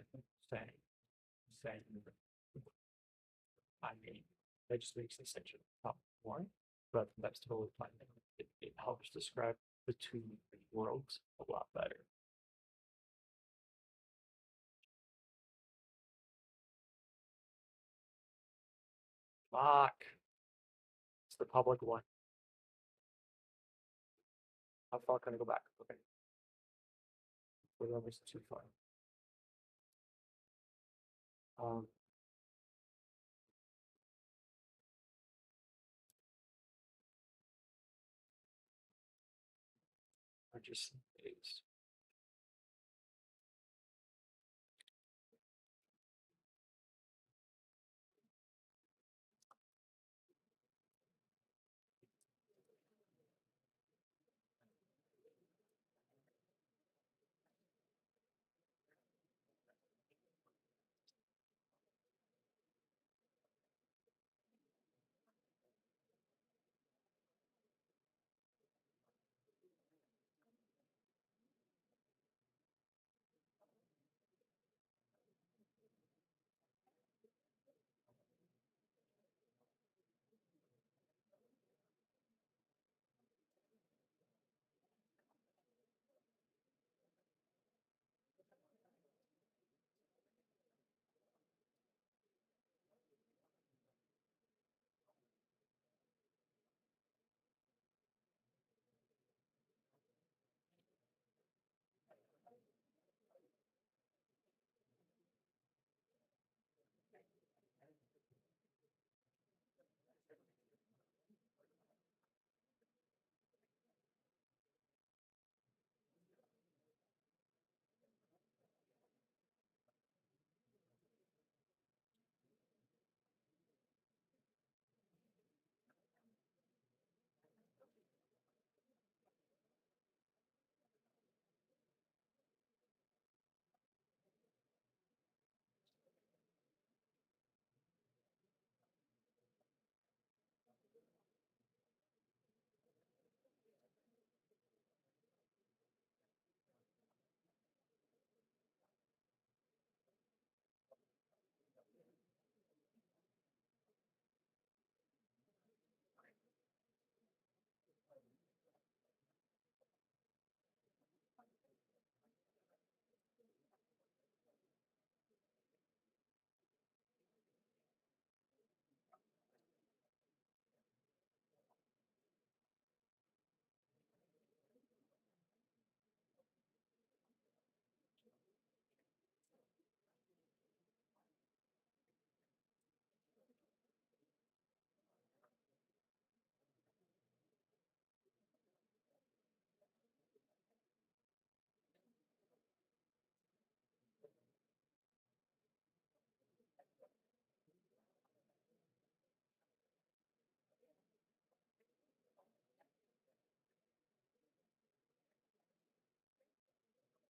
saying I mean, that just makes the section top one, but that's totally fine. It helps describe the two worlds a lot better. Fuck. It's the public one. How far can I go back? Okay. We're almost too far. I just is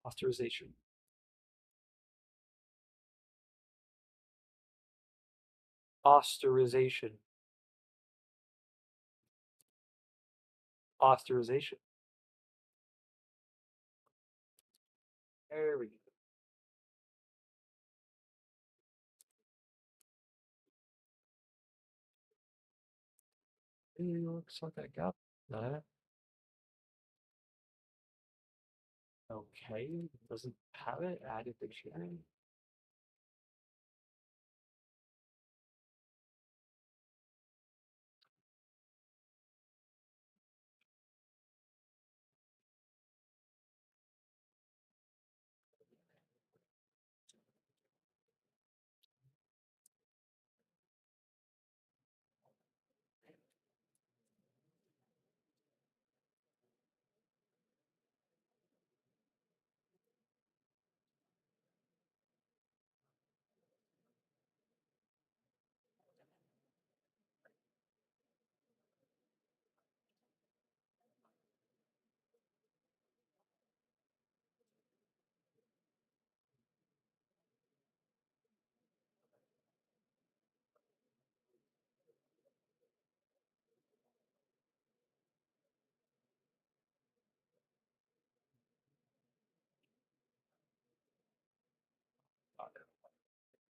Osterization. Osterization. Osterization. There we go. It looks like I got that. Okay, doesn't have it. Added dictionary.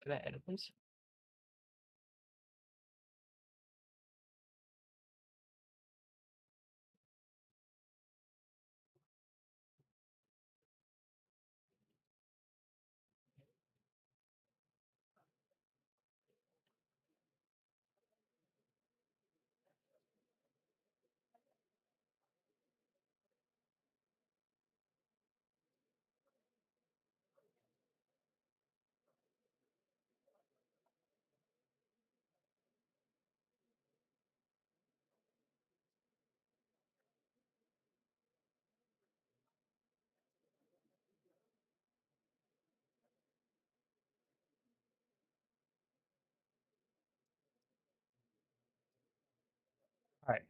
Can I edit this? All right.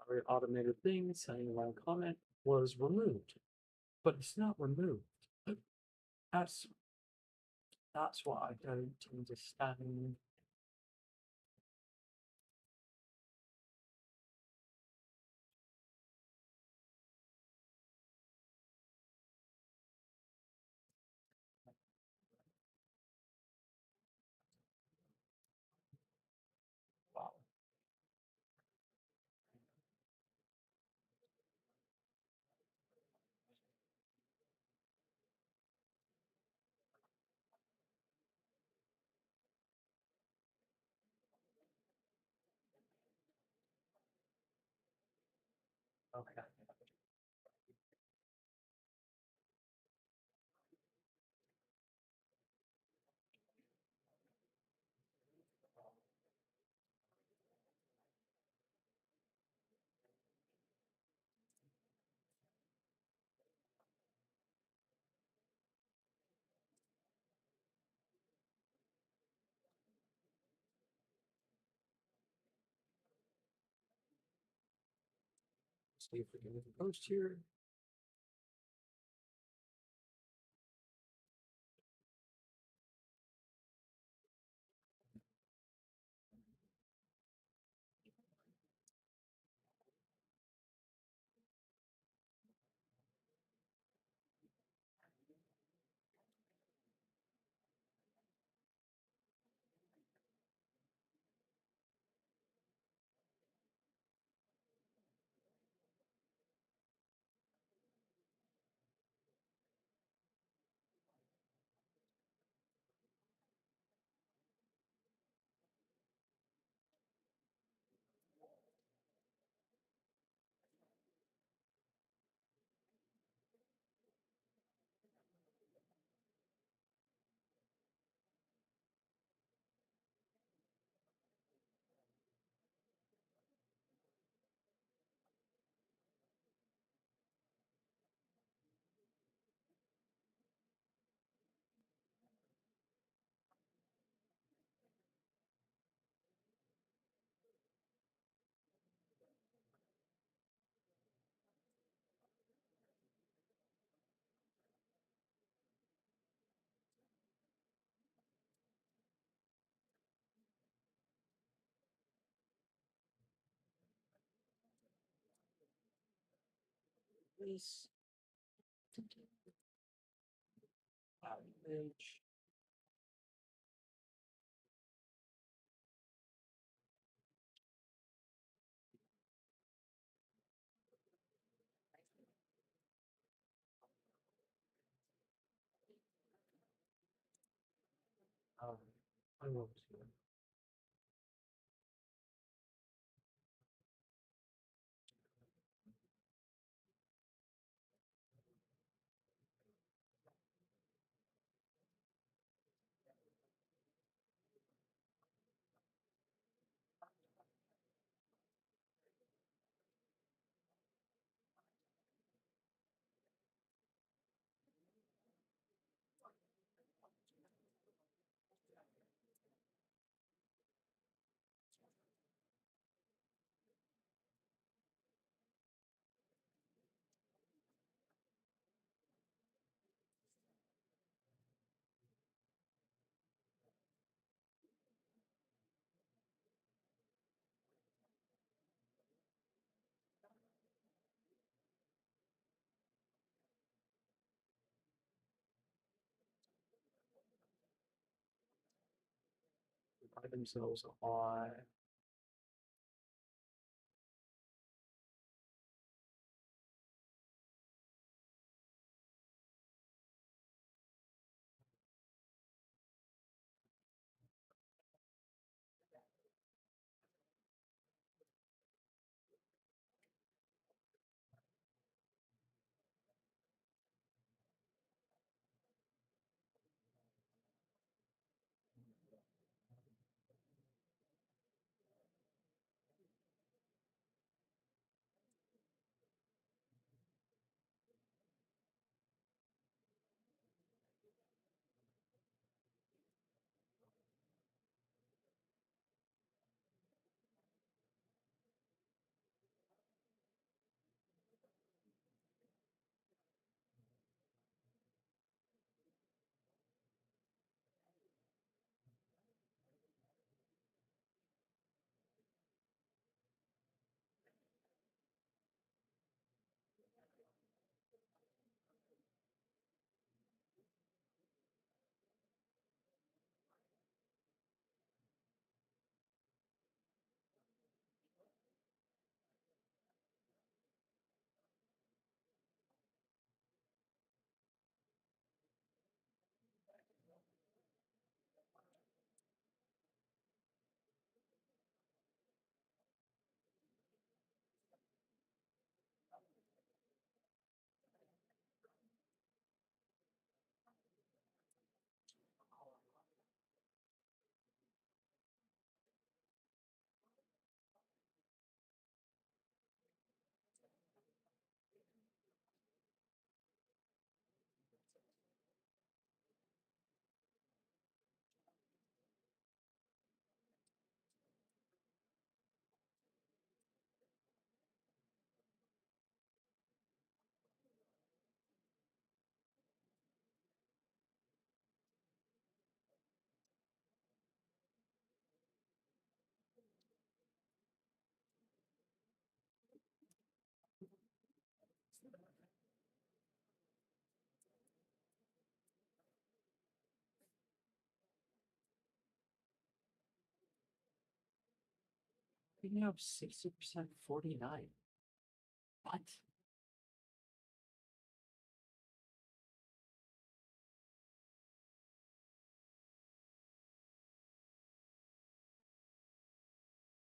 Our automated thing saying my comment was removed, but it's not removed. That's that's what I don't understand. Wow. See if we can make a post here. This image. I want to. By themselves on You have 60%, 49. What?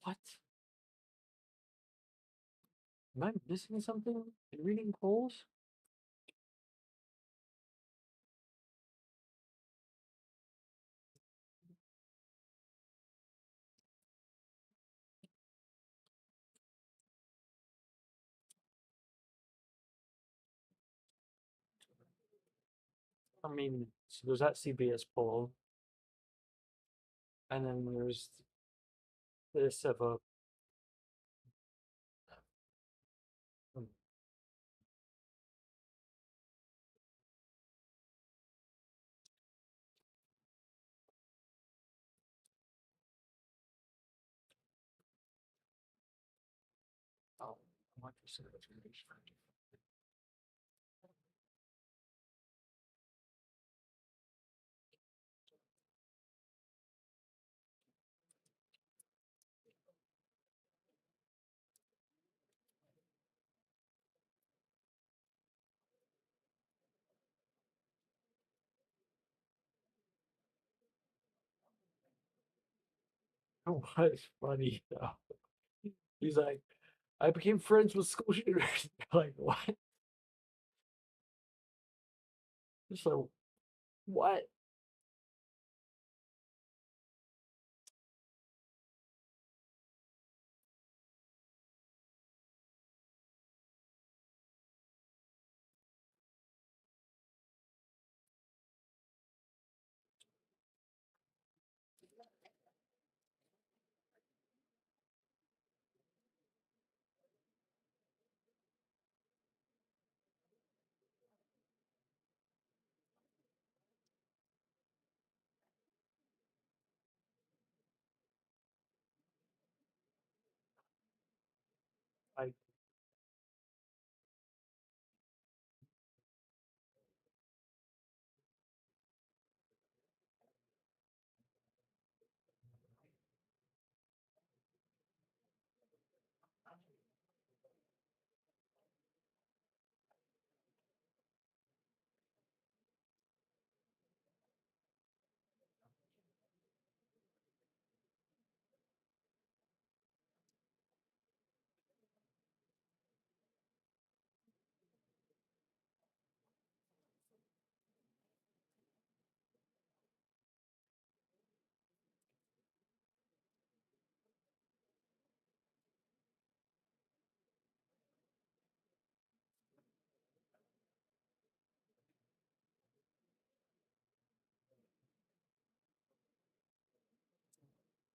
What? Am I missing something in reading polls? I mean, so there's that CBS poll, and then there's this of a. Hmm. Oh, what percentage of these friends? Oh, what is funny though? He's like, I became friends with school shooters. Like, what? Just like, what? I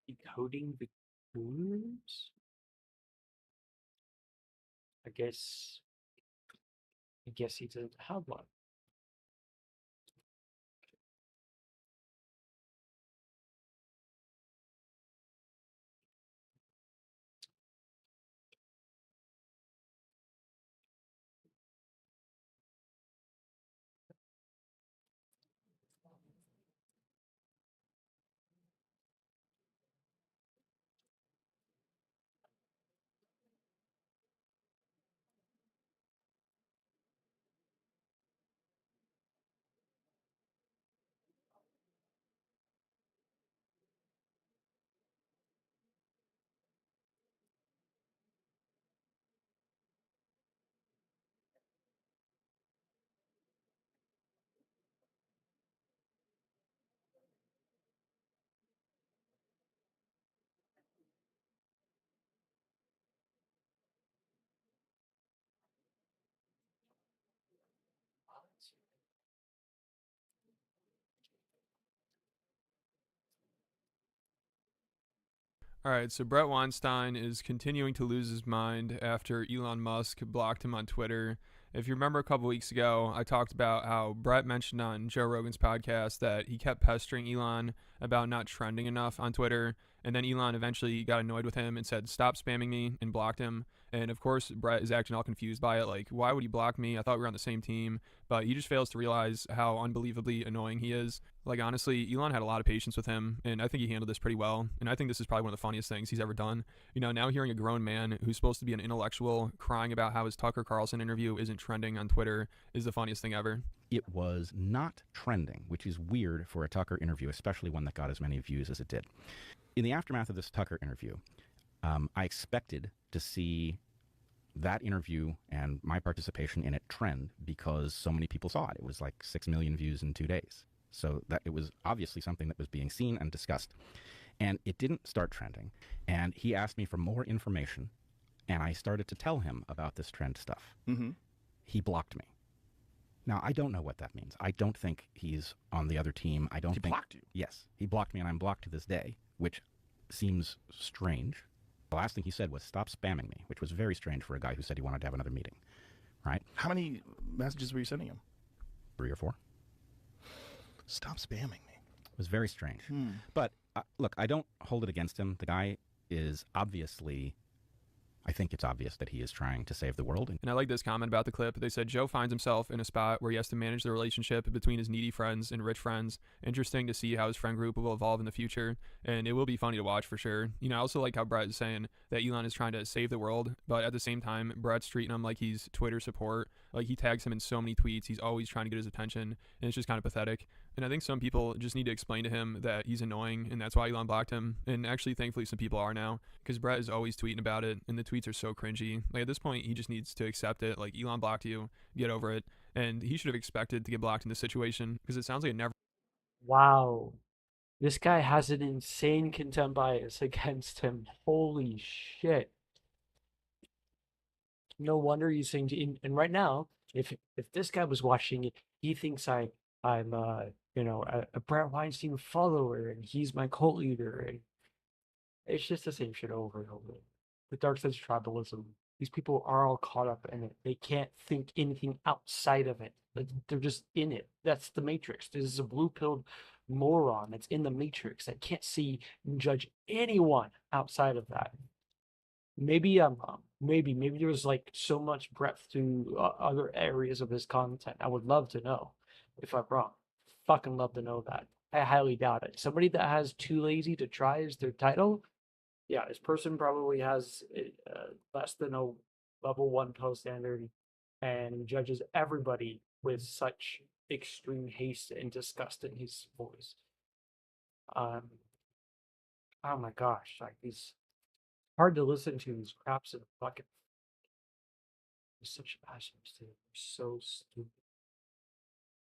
decoding the clues. I guess. I guess he didn't have one. All right, so Brett Weinstein is continuing to lose his mind after Elon Musk blocked him on Twitter. If you remember a couple weeks ago, I talked about how Brett mentioned on Joe Rogan's podcast that he kept pestering Elon about not trending enough on Twitter, And then Elon eventually got annoyed with him and said, stop spamming me, and blocked him. And of course, Brett is acting all confused by it. Like, why would he block me? I thought we were on the same team. But he just fails to realize how unbelievably annoying he is. Like, honestly, Elon had a lot of patience with him, and I think he handled this pretty well. And I think this is probably one of the funniest things he's ever done. You know, now hearing a grown man who's supposed to be an intellectual crying about how his Tucker Carlson interview isn't trending on Twitter is the funniest thing ever. It was not trending, which is weird for a Tucker interview, especially one that got as many views as it did. In the aftermath of this Tucker interview, I expected to see that interview and my participation in it trend because so many people saw it. It was like 6 million views in 2 days. So that it was obviously something that was being seen and discussed. And it didn't start trending. And he asked me for more information, and I started to tell him about this trend stuff. Mm-hmm. He blocked me. Now, I don't know what that means. I don't think he's on the other team. I don't think... He blocked you? Yes. He blocked me, and I'm blocked to this day, which seems strange. The last thing he said was, stop spamming me, which was very strange for a guy who said he wanted to have another meeting, right? How many messages were you sending him? 3 or 4. Stop spamming me. It was very strange. But, look, I don't hold it against him. The guy is obviously... I think it's obvious that he is trying to save the world. And I like this comment about the clip. They said, Joe finds himself in a spot where he has to manage the relationship between his needy friends and rich friends. Interesting to see how his friend group will evolve in the future. And it will be funny to watch for sure. You know, I also like how Brett is saying that Elon is trying to save the world. But at the same time, Brett's treating him like he's Twitter support. Like, he tags him in so many tweets. He's always trying to get his attention. And it's just kind of pathetic. And I think some people just need to explain to him that he's annoying, and that's why Elon blocked him. And actually, thankfully, some people are now, because Brett is always tweeting about it, and the tweets are so cringy. Like, at this point, he just needs to accept it. Like, Elon blocked you, get over it. And he should have expected to get blocked in this situation, because it sounds like it never... Wow. This guy has an insane contempt bias against him. Holy shit. No wonder he's saying, and right now, if this guy was watching it, he thinks I'm you know, a Brett Weinstein follower, and he's my cult leader, and it's just the same shit over and over. The dark sense of tribalism. These people are all caught up in it. They can't think anything outside of it. They're just in it. That's the Matrix. This is a blue-pilled moron that's in the Matrix that can't see and judge anyone outside of that. Maybe I'm wrong. Maybe there was like so much breadth to other areas of his content. I would love to know if I'm wrong. Fucking love to know that. I highly doubt it. Somebody that has too lazy to try as their title, yeah, this person probably has less than a level 1 post standard and judges everybody with such extreme haste and disgust in his voice. Oh my gosh, like these hard to listen to these craps in a bucket. They're such assholes, dude. They're so stupid.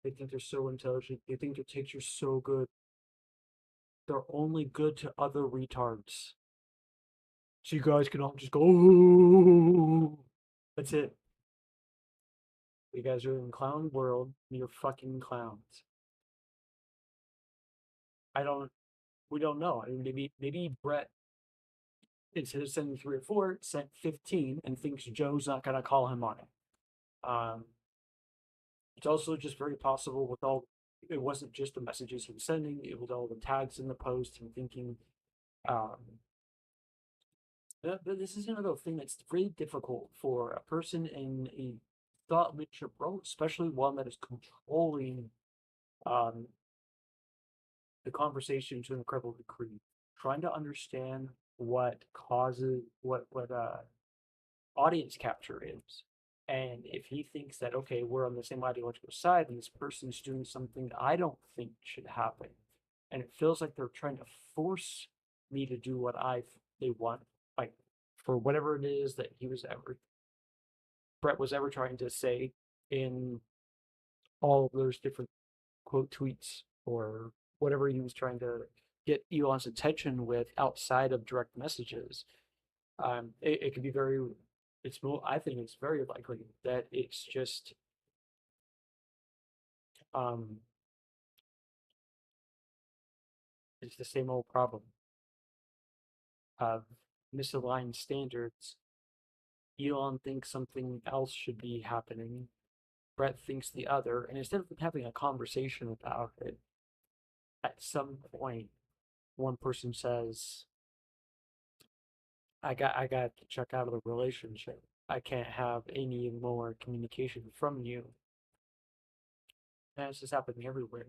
They think they're so intelligent. They think their takes are so good. They're only good to other retards. So you guys can all just go, ooh. That's it. You guys are in clown world. And you're fucking clowns. We don't know. I mean, maybe Brett, instead of sending 3 or 4, sent 15 and thinks Joe's not going to call him on it. It's also just very possible with all, it wasn't just the messages he was sending, it was all the tags in the post and thinking, but this is another thing that's really difficult for a person in a thought leadership role, especially one that is controlling the conversation to an incredible degree. Trying to understand what causes, what audience capture is. And if he thinks that, okay, we're on the same ideological side and this person's doing something that I don't think should happen, and it feels like they're trying to force me to do what they want, like for whatever it is that Brett was ever trying to say in all of those different quote tweets or whatever he was trying to get Elon's attention with outside of direct messages. It could be I think it's very likely that it's just it's the same old problem of misaligned standards. Elon thinks something else should be happening. Brett thinks the other, and instead of having a conversation about it, at some point, one person says, I got to check out of the relationship. I can't have any more communication from you. And it's just happening everywhere.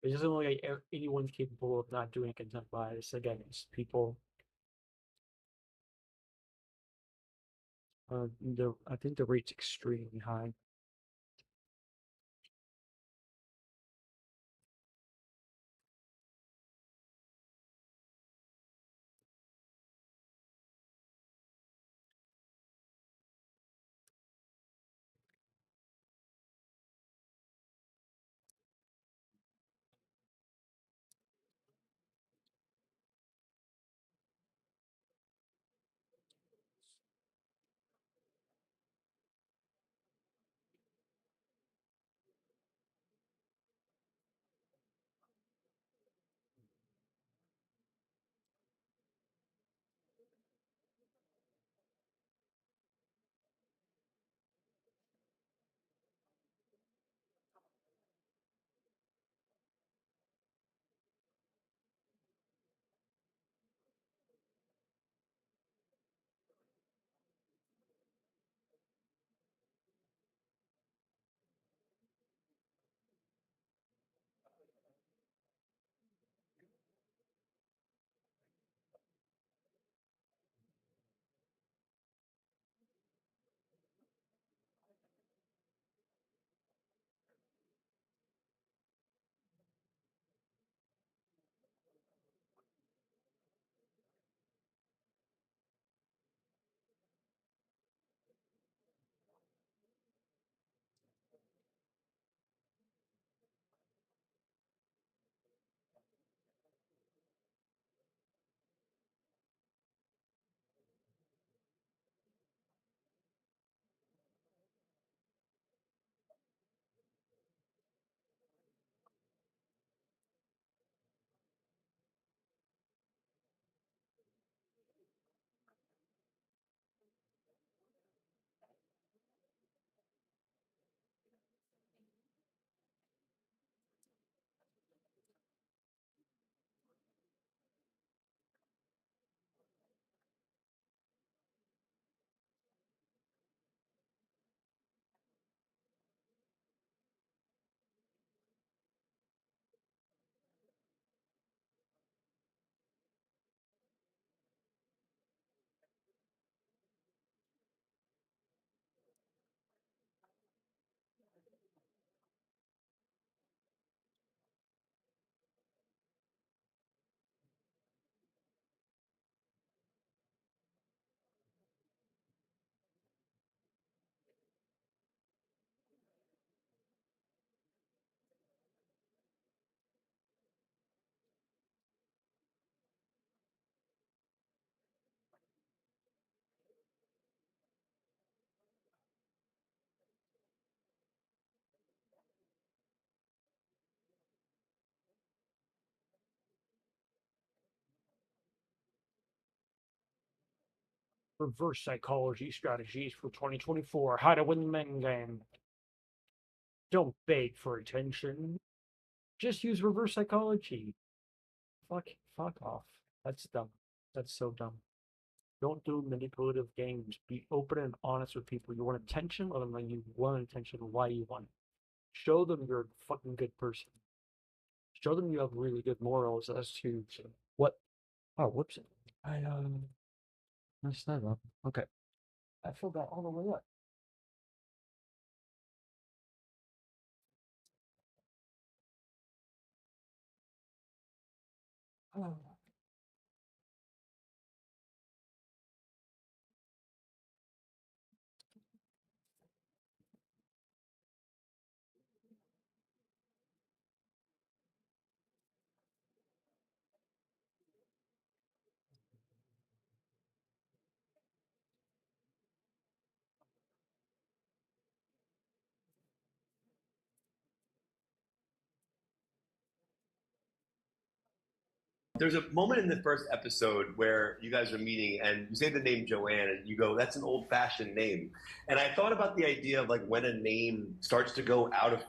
It doesn't look like anyone's capable of not doing consent bias against people. I think the rate's extremely high. Reverse psychology strategies for 2024. How to win the men game. Don't beg for attention. Just use reverse psychology. Fuck off. That's dumb. That's so dumb. Don't do manipulative games. Be open and honest with people. You want attention, let them know you want attention, why you want it. Show them you're a fucking good person. Show them you have really good morals as to what. Oh, whoops. I messed that up. Okay. I filled that all the way up. Oh. There's a moment in the first episode where you guys are meeting and you say the name Joanne and you go, that's an old-fashioned name. And I thought about the idea of like when a name starts to go out of fashion.